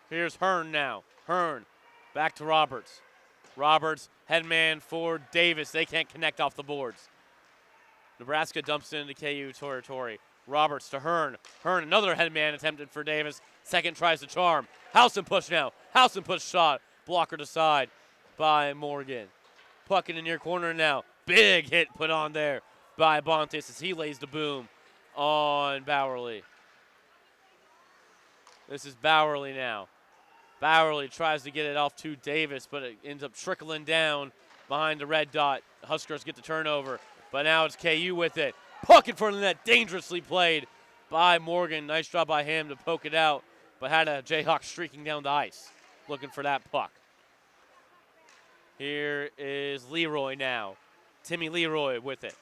Here's Hearn now. Hearn back to Roberts. Roberts, headman for Davis. They can't connect off the boards. Nebraska dumps into KU territory. Roberts to Hearn. Hearn, another headman attempted for Davis. Second tries to charm. Howson push now. Howson push shot. Blocker to side by Morgan. Puck in the near corner now. Big hit put on there by Bontis as he lays the boom on Bowerly. This is Bowerly now. Bowerly tries to get it off to Davis, but it ends up trickling down behind the red dot. Huskers get the turnover, but now it's KU with it. Puck in front of the net, dangerously played by Morgan. Nice job by him to poke it out, but had a Jayhawk streaking down the ice, looking for that puck. Here is Leroy now. Timmy Leroy with it.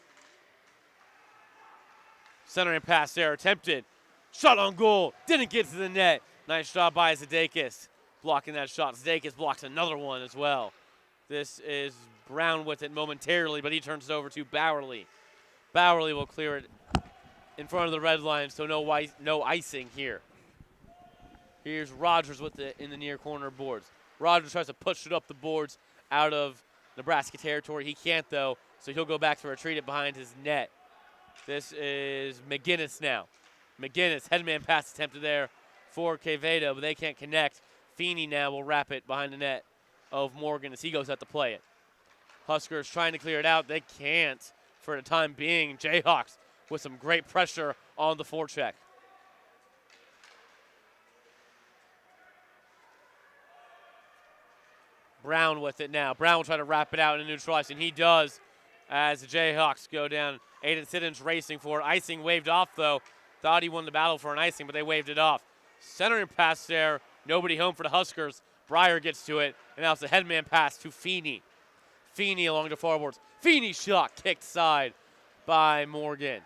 Centering pass there, attempted. Shot on goal, didn't get to the net. Nice job by Zdakis, blocking that shot. Zdakis blocks another one as well. This is Brown with it momentarily, but he turns it over to Bowerly. Bowerly will clear it in front of the red line, so no icing here. Here's Rogers with it in the near corner boards. Rogers tries to push it up the boards out of Nebraska territory. He can't, though, so he'll go back to retrieve it behind his net. This is McGinnis now. McGinnis, headman pass attempted there for Quevedo, but they can't connect. Feeney now will wrap it behind the net of Morgan as he goes out to play it. Huskers trying to clear it out. They can't for the time being. Jayhawks with some great pressure on the forecheck. Brown with it now. Brown will try to wrap it out and neutralize, and he does as the Jayhawks go down. Aiden Siddons racing for it. Icing waved off, though. Thought he won the battle for an icing, but they waved it off. Centering pass there. Nobody home for the Huskers. Breyer gets to it, and now it's a headman pass to Feeney. Feeney along the forwards. Feeney shot kicked side by Morgan.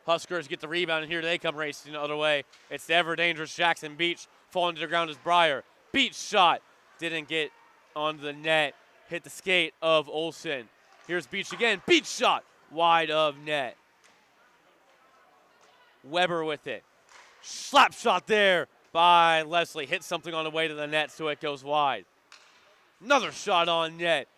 Huskers get the rebound, and here they come racing the other way. It's the ever-dangerous Jackson Beach. Falling to the ground is Breyer. Beach shot. Didn't get onto the net. Hit the skate of Olsen. Here's Beach again. Beach shot. Wide of net. Weber with it. Slap shot there by Leslie. Hit something on the way to the net, so it goes wide. Another shot on net.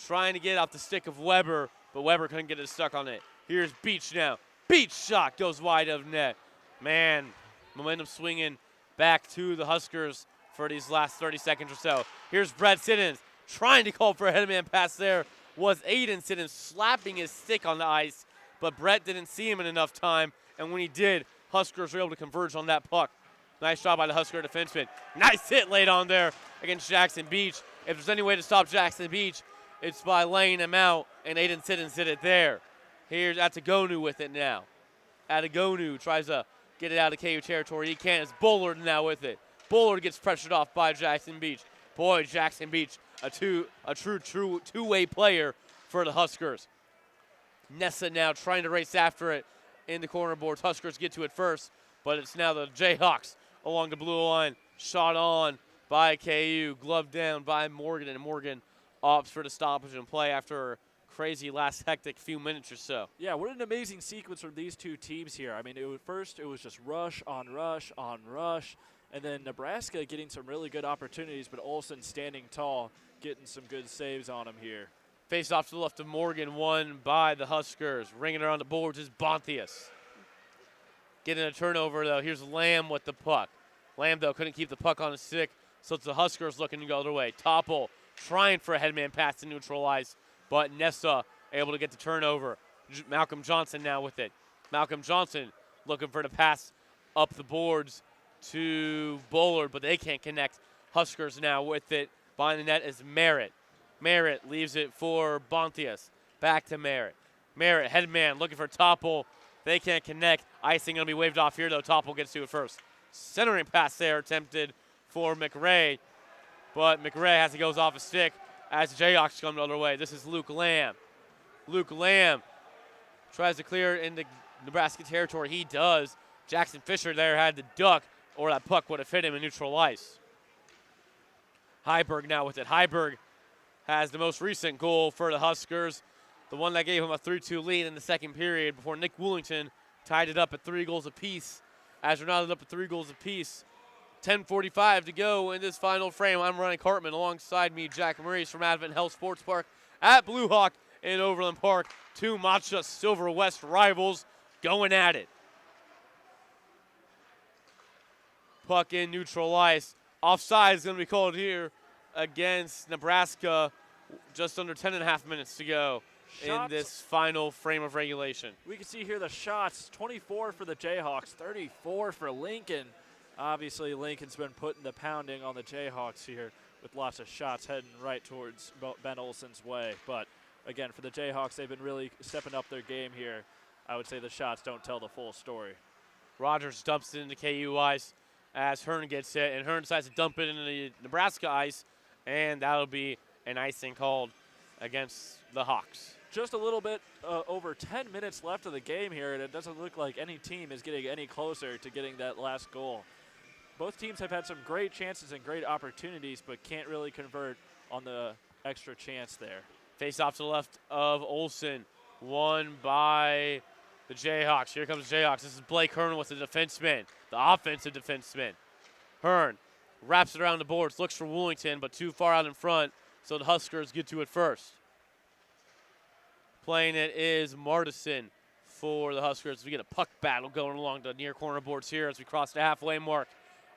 Trying to get off the stick of Weber, but Weber couldn't get it stuck on it. Here's Beach now. Beach shot goes wide of net. Man, momentum swinging back to the Huskers for these last 30 seconds or so. Here's Brett Siddons trying to call for a headman pass there. Was Aiden Siddons slapping his stick on the ice, but Brett didn't see him in enough time, and when he did, Huskers were able to converge on that puck. Nice job by the Husker defenseman. Nice hit laid on there against Jackson Beach. If there's any way to stop Jackson Beach, it's by laying him out, and Aiden Siddons did it there. Here's Atagonu with it now. Atagonu tries to get it out of KU territory. He can't. It's Bullard now with it. Bullard gets pressured off by Jackson Beach. Boy, Jackson Beach, a true two-way player for the Huskers. Nessa now trying to race after it in the corner boards. Huskers get to it first, but it's now the Jayhawks along the blue line. Shot on by KU. Gloved down by Morgan, and Morgan opts for the stoppage and play after a crazy last hectic few minutes or so. Yeah, what an amazing sequence from these two teams here. I mean, first it was just rush on rush on rush, and then Nebraska getting some really good opportunities, but Olsen standing tall, getting some good saves on him here. Face off to the left of Morgan, won by the Huskers. Ringing around the boards is Bontius. Getting a turnover, though. Here's Lamb with the puck. Lamb, though, couldn't keep the puck on his stick, so it's the Huskers looking to go the other way. Topple trying for a headman pass to neutralize, but Nessa able to get the turnover. Malcolm Johnson now with it. Malcolm Johnson looking for the pass up the boards to Bullard, but they can't connect. Huskers now with it. Behind the net is Merritt. Merritt leaves it for Bontius. Back to Merritt. Merritt, headman, looking for Topple. They can't connect. Icing going to be waved off here, though. Topple gets to it first. Centering pass there attempted for McRae, but McRae has to go off a stick as the Jayhawks come the other way. This is Luke Lamb. Luke Lamb tries to clear it into Nebraska territory. He does. Jackson Fisher there had to duck, or that puck would have hit him in neutral ice. Heiberg now with it. Heiberg has the most recent goal for the Huskers, the one that gave him a 3-2 lead in the second period before Nick Woolington tied it up at 3 goals apiece. As we're now up at 3 goals apiece. 10:45 to go in this final frame. I'm Ryan Cartman. Alongside me, Jack Maurice from Advent Health Sports Park at Blue Hawk in Overland Park. Two Matcha Silver West rivals going at it. Puck in neutral ice. Offside is going to be called here against Nebraska. Just under 10.5 minutes to go in this final frame of regulation. We can see here the shots, 24 for the Jayhawks, 34 for Lincoln. Obviously, Lincoln's been putting the pounding on the Jayhawks here with lots of shots heading right towards Ben Olsen's way. But, again, for the Jayhawks, they've been really stepping up their game here. I would say the shots don't tell the full story. Rogers dumps it into KU ice as Hearn gets it, and Hearn decides to dump it into the Nebraska ice, and that'll be an icing called against the Hawks. Just a little bit over 10 minutes left of the game here, and it doesn't look like any team is getting any closer to getting that last goal. Both teams have had some great chances and great opportunities, but can't really convert on the extra chance there. Face off to the left of Olsen, won by the Jayhawks. Here comes the Jayhawks. This is Blake Hearn with the defenseman, the offensive defenseman. Hearn wraps it around the boards, looks for Woolington, but too far out in front, so the Huskers get to it first. Playing it is Martison for the Huskers. We get a puck battle going along the near corner boards here as we cross the halfway mark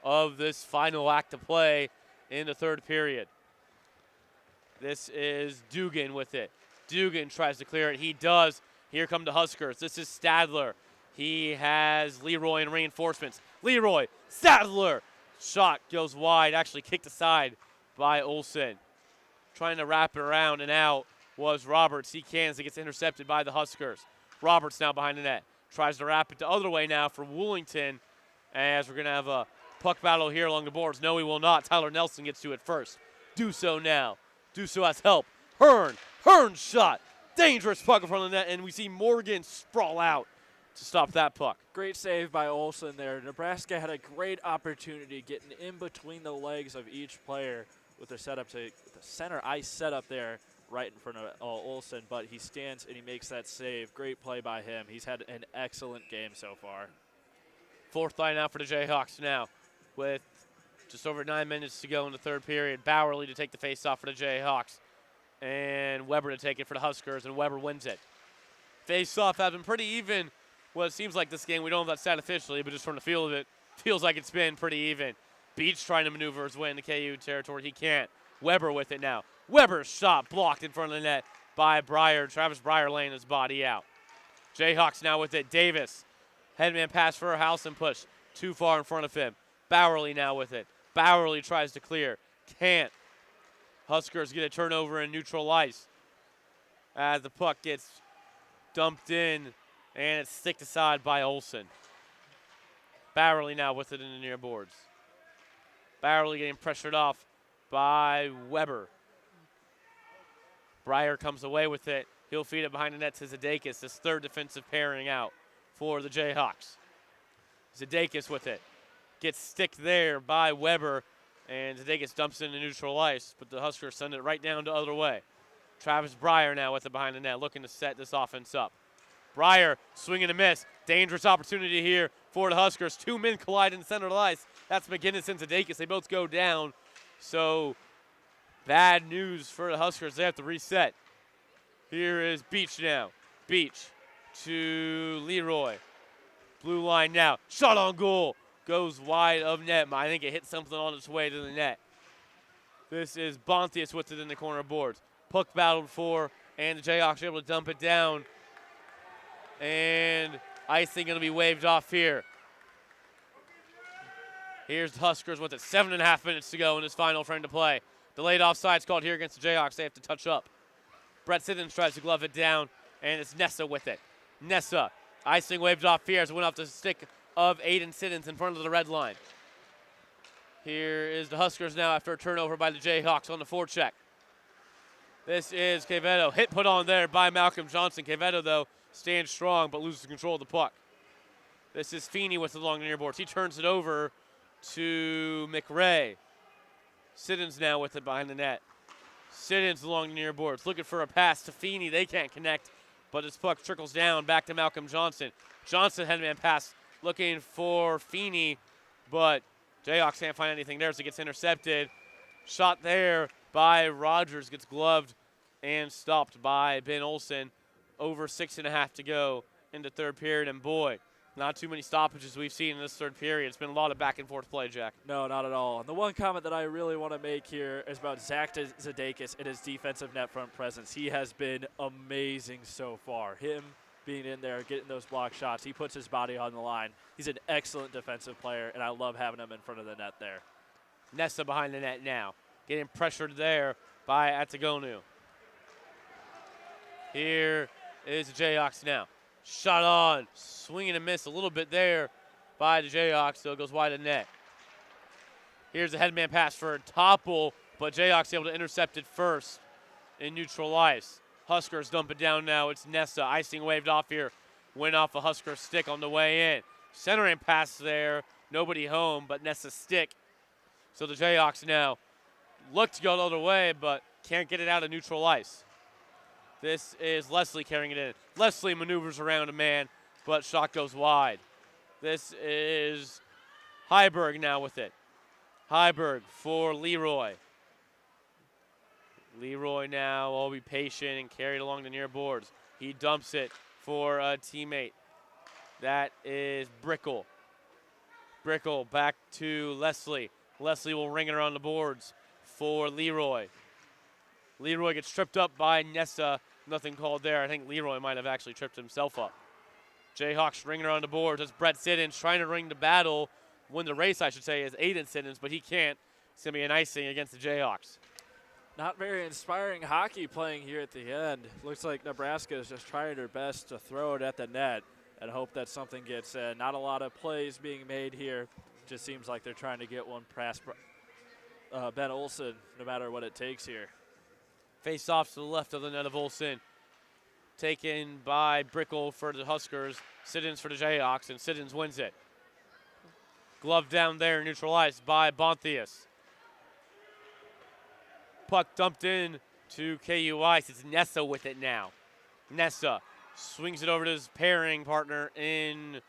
of this final act of play in the third period. This is Dugan with it. Dugan tries to clear it. He does. Here come the Huskers. This is Stadler. He has Leroy in reinforcements. Leroy, Stadler. Shot goes wide, actually kicked aside by Olsen. Trying to wrap it around and out was Roberts. He cans. It gets intercepted by the Huskers. Roberts now behind the net. Tries to wrap it the other way now for Woolington as we're going to have a puck battle here along the boards. No, we will not. Tyler Nelson gets to it first. Do so now. Do so has help. Hearn. Hearn shot. Dangerous puck in front of the net, and we see Morgan sprawl out to stop that puck. Great save by Olsen there. Nebraska had a great opportunity getting in between the legs of each player with their setup to the center ice setup there right in front of Olsen, but he stands and he makes that save. Great play by him. He's had an excellent game so far. Fourth line out for the Jayhawks now with just over 9 minutes to go in the third period. Bowerly to take the face-off for the Jayhawks, and Weber to take it for the Huskers, and Weber wins it. Face-off has been pretty even. Well, it seems like this game, we don't have that stat officially, but just from the feel of it, feels like it's been pretty even. Beach trying to maneuver his way in the KU territory. He can't. Weber with it now. Weber's shot blocked in front of the net by Breyer. Travis Breyer laying his body out. Jayhawks now with it. Davis. Headman pass for House and push. Too far in front of him. Bowerly now with it. Bowerly tries to clear. Can't. Huskers get a turnover in neutral ice as the puck gets dumped in, and it's sticked aside by Olsen. Bowerly now with it in the near boards. Bowerly getting pressured off by Weber. Breyer comes away with it. He'll feed it behind the net to Zadakis, this third defensive pairing out for the Jayhawks. Zadakis with it. Gets sticked there by Weber, and Zadakis dumps it into neutral ice, but the Huskers send it right down the other way. Travis Breyer now with it behind the net, looking to set this offense up. Breyer swinging a miss. Dangerous opportunity here for the Huskers. Two men collide in the center of the ice. That's McGinnis and Zadakis. They both go down. So bad news for the Huskers. They have to reset. Here is Beach now. Beach to Leroy. Blue line now. Shot on goal. Goes wide of net. I think it hit something on its way to the net. This is Bontius with it in the corner boards. Puck battled for, and the Jayhawks are able to dump it down. And icing going to be waved off here. Here's the Huskers with it. 7.5 minutes to go in this final frame to play. Delayed offside's called here against the Jayhawks. They have to touch up. Brett Siddons tries to glove it down, and it's Nessa with it. Nessa, icing waved off here as it went off the stick of Aiden Siddons in front of the red line. Here is the Huskers now after a turnover by the Jayhawks on the forecheck. This is Quevedo. Hit put on there by Malcolm Johnson. Quevedo, though, stands strong but loses control of the puck. This is Feeney with it along the near boards. He turns it over to McRae. Siddons now with it behind the net. Siddons along the near boards, looking for a pass to Feeney. They can't connect, but his puck trickles down back to Malcolm Johnson. Johnson headman pass looking for Feeney, but Jayhawks can't find anything there, so it gets intercepted. Shot there by Rogers, gets gloved and stopped by Ben Olsen. Over 6.5 to go in the third period, and boy, not too many stoppages we've seen in this third period. It's been a lot of back and forth play, Jack. No, not at all. And the one comment that I really want to make here is about Zach Zadakis and his defensive net front presence. He has been amazing so far. Him being in there, getting those block shots, he puts his body on the line. He's an excellent defensive player, and I love having him in front of the net there. Nessa behind the net now, getting pressured there by Atagonu. Here is the Jayhawks now. Shot on, swinging and miss a little bit there by the Jayhawks, so it goes wide of net. Here's a headman pass for Topple, but Jayhawks able to intercept it first in neutral ice. Huskers dump it down now. It's Nessa. Icing waved off here. Went off a Husker stick on the way in. Centering pass there. Nobody home, but Nessa's stick. So the Jayhawks now look to go the other way, but can't get it out of neutral ice. This is Leslie carrying it in. Leslie maneuvers around a man, but shot goes wide. This is Heiberg now with it. Heiberg for Leroy. Leroy now will be patient and carried along the near boards. He dumps it for a teammate. That is Brickle. Brickle back to Leslie. Leslie will ring it around the boards for Leroy. Leroy gets tripped up by Nessa. Nothing called there. I think Leroy might have actually tripped himself up. Jayhawks ringing around the boards. That's Brett Siddons trying to ring the battle. Win the race, I should say, is Aiden Siddons, but he can't. It's going to be an icing against the Jayhawks. Not very inspiring hockey playing here at the end. Looks like Nebraska is just trying their best to throw it at the net and hope that something gets in. Not a lot of plays being made here. Just seems like they're trying to get one past Ben Olsen, no matter what it takes here. Face off to the left of the net of Olsen. Taken by Brickle for the Huskers. Siddons for the Jayhawks, and Siddons wins it. Glove down there, neutralized by Bonthius. Puck dumped in to KU Ice. It's Nessa with it now. Nessa swings it over to his pairing partner in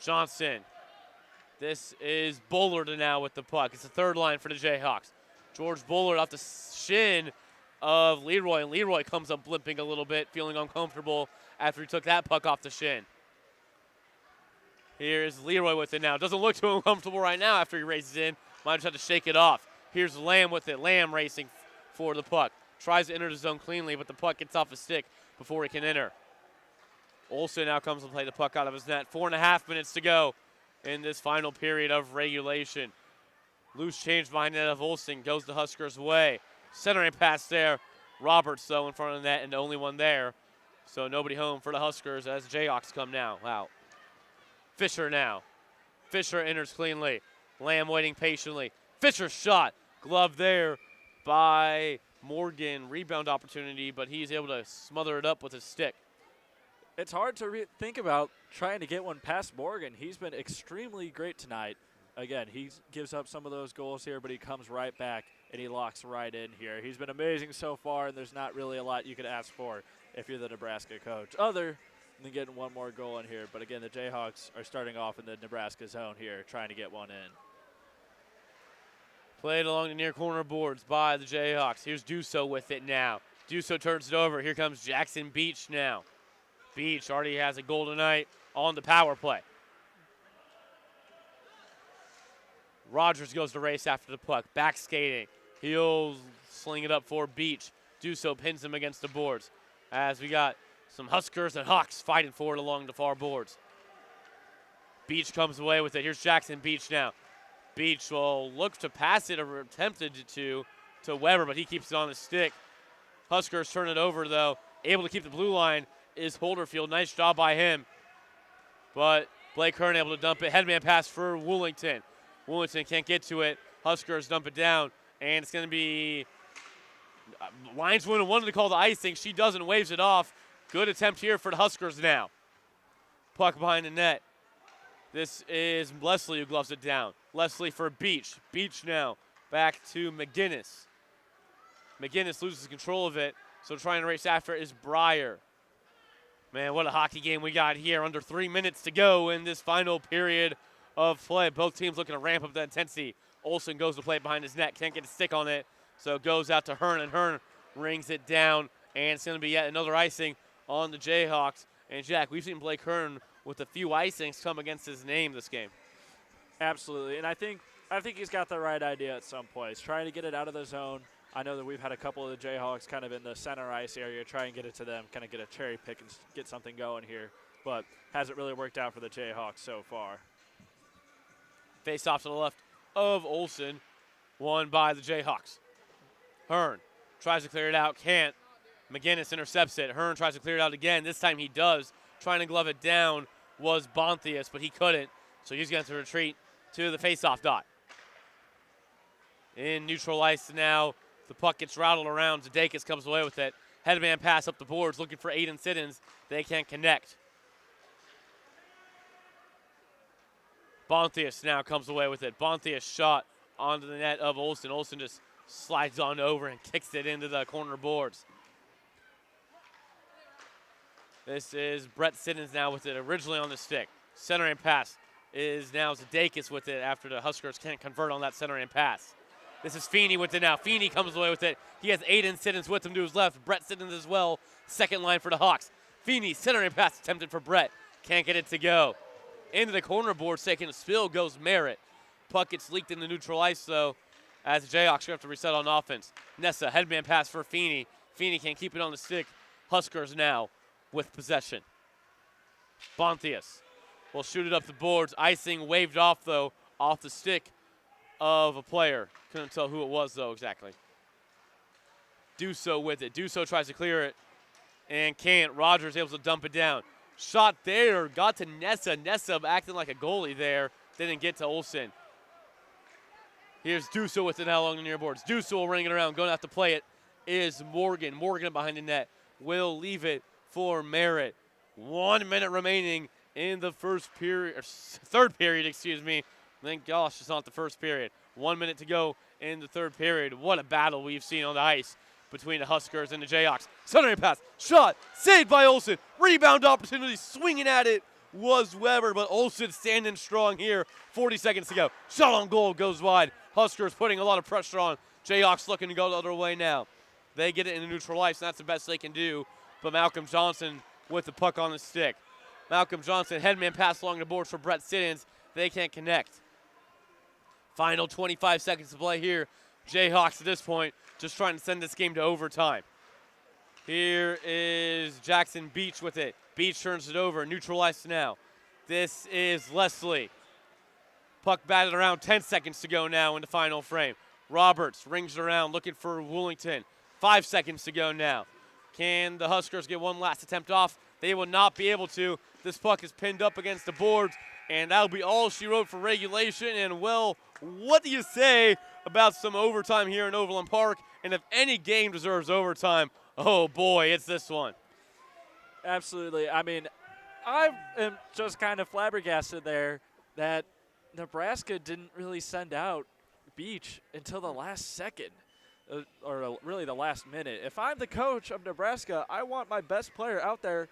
Johnson. This is Bullard now with the puck. It's the third line for the Jayhawks. George Bullard off the shin of Leroy, and Leroy comes up limping a little bit, feeling uncomfortable after he took that puck off the shin. Here's Leroy with it now. Doesn't look too uncomfortable right now after he races in. Might just have to shake it off. Here's Lamb with it. Lamb racing for the puck. Tries to enter the zone cleanly, but the puck gets off his stick before he can enter. Olsen now comes to play the puck out of his net. 4.5 minutes to go in this final period of regulation. Loose change behind net of Olsen. Goes the Huskers' way. Centering pass there. Roberts, though, in front of the net and the only one there. So nobody home for the Huskers as Jayhawks come now. Wow. Fisher now. Fisher enters cleanly. Lamb waiting patiently. Fisher's shot. Glove there by Morgan. Rebound opportunity, but he's able to smother it up with his stick. It's hard to think about trying to get one past Morgan. He's been extremely great tonight. Again, he gives up some of those goals here, but he comes right back and he locks right in here. He's been amazing so far, and there's not really a lot you could ask for if you're the Nebraska coach, other than getting one more goal in here. But again, the Jayhawks are starting off in the Nebraska zone here, trying to get one in. Played along the near corner boards by the Jayhawks. Here's Duso with it now. Duso turns it over. Here comes Jackson Beach now. Beach already has a goal tonight on the power play. Rogers goes to race after the puck. Back skating. He'll sling it up for Beach. Duso pins him against the boards. As we got some Huskers and Hawks fighting for it along the far boards. Beach comes away with it. Here's Jackson Beach now. Beach will look to pass it or attempted to Weber, but he keeps it on his stick. Huskers turn it over, though. Able to keep the blue line is Holderfield. Nice job by him. But Blake Hearn able to dump it. Headman pass for Woolington. Woolington can't get to it. Huskers dump it down, and it's going to be lineswoman wanted to call the icing. She doesn't, waves it off. Good attempt here for the Huskers now. Puck behind the net. This is Leslie who gloves it down. Leslie for Beach. Beach now back to McGinnis. McGinnis loses control of it, so trying to race after it is Breyer. Man, what a hockey game we got here. Under 3 minutes to go in this final period of play. Both teams looking to ramp up the intensity. Olsen goes to play behind his net. Can't get a stick on it, so it goes out to Hearn, and Hearn rings it down, and it's going to be yet another icing on the Jayhawks. And, Jack, we've seen Blake Hearn with a few icings come against his name this game. Absolutely, and I think he's got the right idea at some point. He's trying to get it out of the zone. I know that we've had a couple of the Jayhawks kind of in the center ice area, try and get it to them, kind of get a cherry pick and get something going here, but hasn't really worked out for the Jayhawks so far. Face off to the left of Olsen, won by the Jayhawks. Hearn tries to clear it out, can't. McGinnis intercepts it. Hearn tries to clear it out again. This time he does. Trying to glove it down was Bonthius, but he couldn't, so he's going to retreat to the face-off dot. In neutral ice now, the puck gets rattled around. Zadakis comes away with it. Headman pass up the boards, looking for Aiden Siddons. They can't connect. Bonthius now comes away with it. Bonthius shot onto the net of Olsen. Olsen just slides on over and kicks it into the corner boards. This is Brett Siddons now with it originally on the stick. Centering pass is now Zadakis with it after the Huskers can't convert on that centering pass. This is Feeney with it now. Feeney comes away with it. He has Aiden Siddons with him to his left. Brett Siddons as well. Second line for the Hawks. Feeney, centering pass attempted for Brett. Can't get it to go. Into the corner board, taking a spill goes Merritt. Puck gets leaked in the neutral ice, though, as the Jayhawks have to reset on offense. Nessa, headman pass for Feeney. Feeney can't keep it on the stick. Huskers now with possession. Bontius will shoot it up the boards. Icing waved off, though, off the stick of a player. Couldn't tell who it was, though, exactly. Duso with it. Duso tries to clear it and can't. Rogers able to dump it down. Shot there, got to Nessa. Nessa acting like a goalie there. Didn't get to Olsen. Here's Duso with it now along the near boards. Duso will ring it around. Going to have to play it is Morgan. Morgan behind the net will leave it for Merritt. 1 minute remaining in the third period, excuse me. Thank gosh, it's not the first period. 1 minute to go in the third period. What a battle we've seen on the ice between the Huskers and the Jayhawks. Centering pass, shot, saved by Olsen. Rebound opportunity, swinging at it was Weber, but Olsen standing strong here. 40 seconds to go. Shot on goal goes wide. Huskers putting a lot of pressure on. Jayhawks looking to go the other way now. They get it in the neutral ice, and that's the best they can do. But Malcolm Johnson with the puck on the stick. Malcolm Johnson, headman pass along the boards for Brett Siddons. They can't connect. Final 25 seconds to play here. Jayhawks at this point just trying to send this game to overtime. Here is Jackson Beach with it. Beach turns it over, neutral ice now. This is Leslie. Puck batted around, 10 seconds to go now in the final frame. Roberts rings it around, looking for Woolington. 5 seconds to go now. Can the Huskers get one last attempt off? They will not be able to. This puck is pinned up against the boards, and that'll be all she wrote for regulation. And, well, what do you say about some overtime here in Overland Park? And if any game deserves overtime, oh, boy, it's this one. Absolutely. I mean, I am just kind of flabbergasted there that Nebraska didn't really send out Beach until the last second, or really the last minute. If I'm the coach of Nebraska, I want my best player out there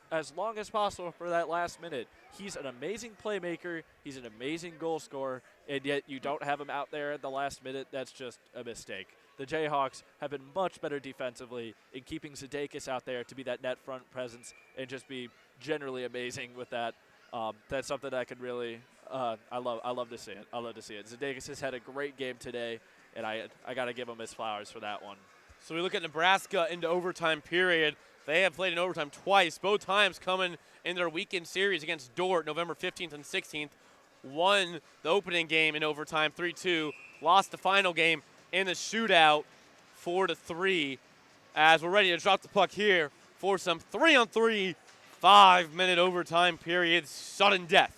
as long as possible for that last minute. He's an amazing playmaker. He's an amazing goal scorer, and yet you don't have him out there at the last minute. That's just a mistake. The Jayhawks have been much better defensively in keeping Zadakis out there to be that net front presence and just be generally amazing with that. That's something I could really I love to see it. I love to see it. Zadakis has had a great game today, and I got to give him his flowers for that one. So we look at Nebraska into overtime period. They have played in overtime twice, both times coming in their weekend series against Dordt, November 15th and 16th. Won the opening game in overtime 3-2, lost the final game in the shootout 4-3. As we're ready to drop the puck here for some 3-on-3, 5-minute overtime period, sudden death.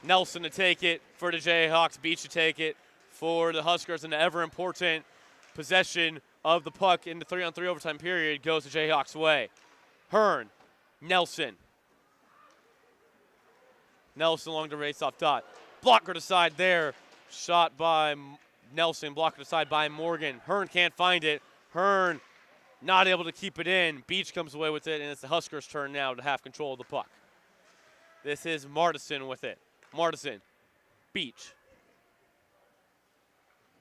Nelson to take it for the Jayhawks. Beach to take it for the Huskers. And the ever-important possession of the puck in the 3-on-3 overtime period goes the Jayhawks' way. Hearn, Nelson. Nelson along the race-off dot. Blocker to side there. Shot by Nelson. Blocker to side by Morgan. Hearn can't find it. Hearn not able to keep it in. Beach comes away with it, and it's the Huskers' turn now to have control of the puck. This is Martison with it. Martison, Beach.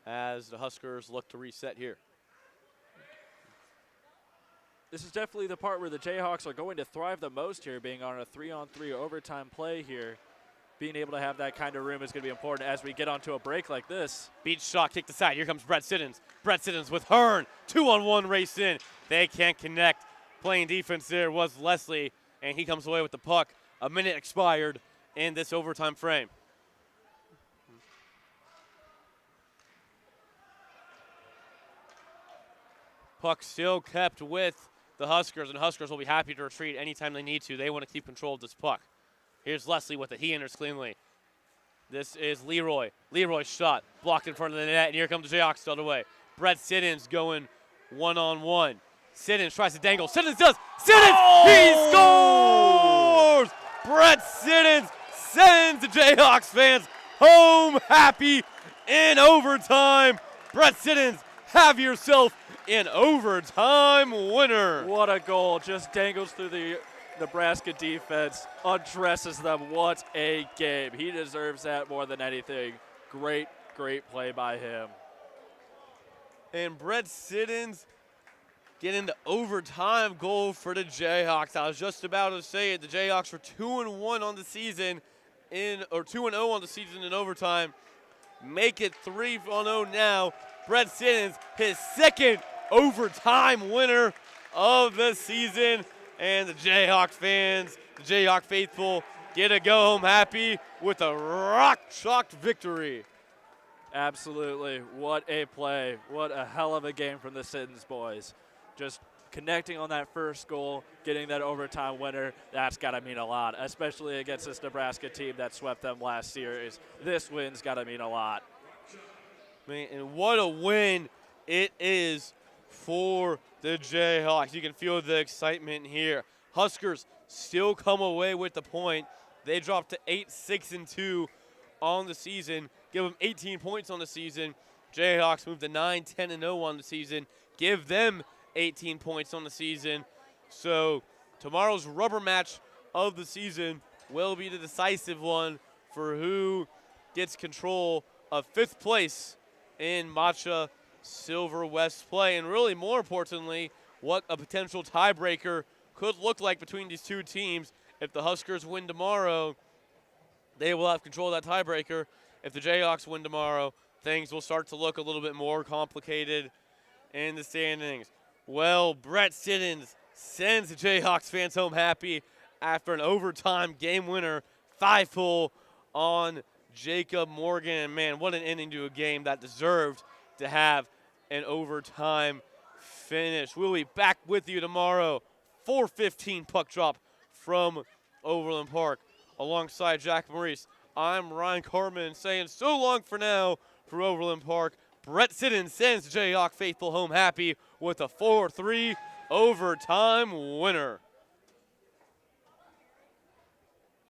As the Huskers look to reset here. This is definitely the part where the Jayhawks are going to thrive the most here, being on a 3-on-3 overtime play here. Being able to have that kind of room is going to be important as we get onto a break like this. Beach shot kicked aside. Here comes Brett Siddons. Brett Siddons with Hearn. 2-on-1 race in. They can't connect. Playing defense there was Leslie, and he comes away with the puck. A minute expired in this overtime frame. Puck still kept with the Huskers, and Huskers will be happy to retreat anytime they need to. They want to keep control of this puck. Here's Leslie with it. He enters cleanly. This is Leroy. Leroy's shot blocked in front of the net, and here comes the Jayhawks the other way. Brett Siddons going one-on-one. Siddons tries to dangle. Siddons does. Siddons! Oh! He scores! Brett Siddons sends the Jayhawks fans home happy in overtime. Brett Siddons, have yourself an overtime winner. What a goal. Just dangles through the Nebraska defense, undresses them. What a game. He deserves that more than anything. Great, great play by him. And Brett Siddons getting the overtime goal for the Jayhawks. I was just about to say it. The Jayhawks were 2-1 on the season or 2-0 on the season in overtime. Make it 3-0 now. Brett Siddons, his second overtime winner of the season. And the Jayhawk fans, the Jayhawk faithful, get to go home happy with a rock-chalked victory. Absolutely. What a play. What a hell of a game from the Siddons boys. Just connecting on that first goal, getting that overtime winner, that's got to mean a lot, especially against this Nebraska team that swept them last series. This win's got to mean a lot. Man, and what a win it is for the Jayhawks. You can feel the excitement here. Huskers still come away with the point. They dropped to 8-6-2 on the season. Give them 18 points on the season. Jayhawks moved to 9-10-0 on the season. Give them 18 points on the season. So tomorrow's rubber match of the season will be the decisive one for who gets control of 5th place in Matcha Silver West play. And really more importantly, what a potential tiebreaker could look like between these two teams. If the Huskers win tomorrow, they will have control of that tiebreaker. If the Jayhawks win tomorrow, things will start to look a little bit more complicated in the standings. Well, Brett Siddons sends the Jayhawks fans home happy after an overtime game winner, 5-pull on Jacob Morgan. And man, what an ending to a game that deserved to have an overtime finish. We'll be back with you tomorrow, 4:15 puck drop from Overland Park. Alongside Jack Maurice, I'm Ryan Carmen saying so long for now for Overland Park. Brett Siddons sends the Jayhawk faithful home happy with a 4-3 overtime winner.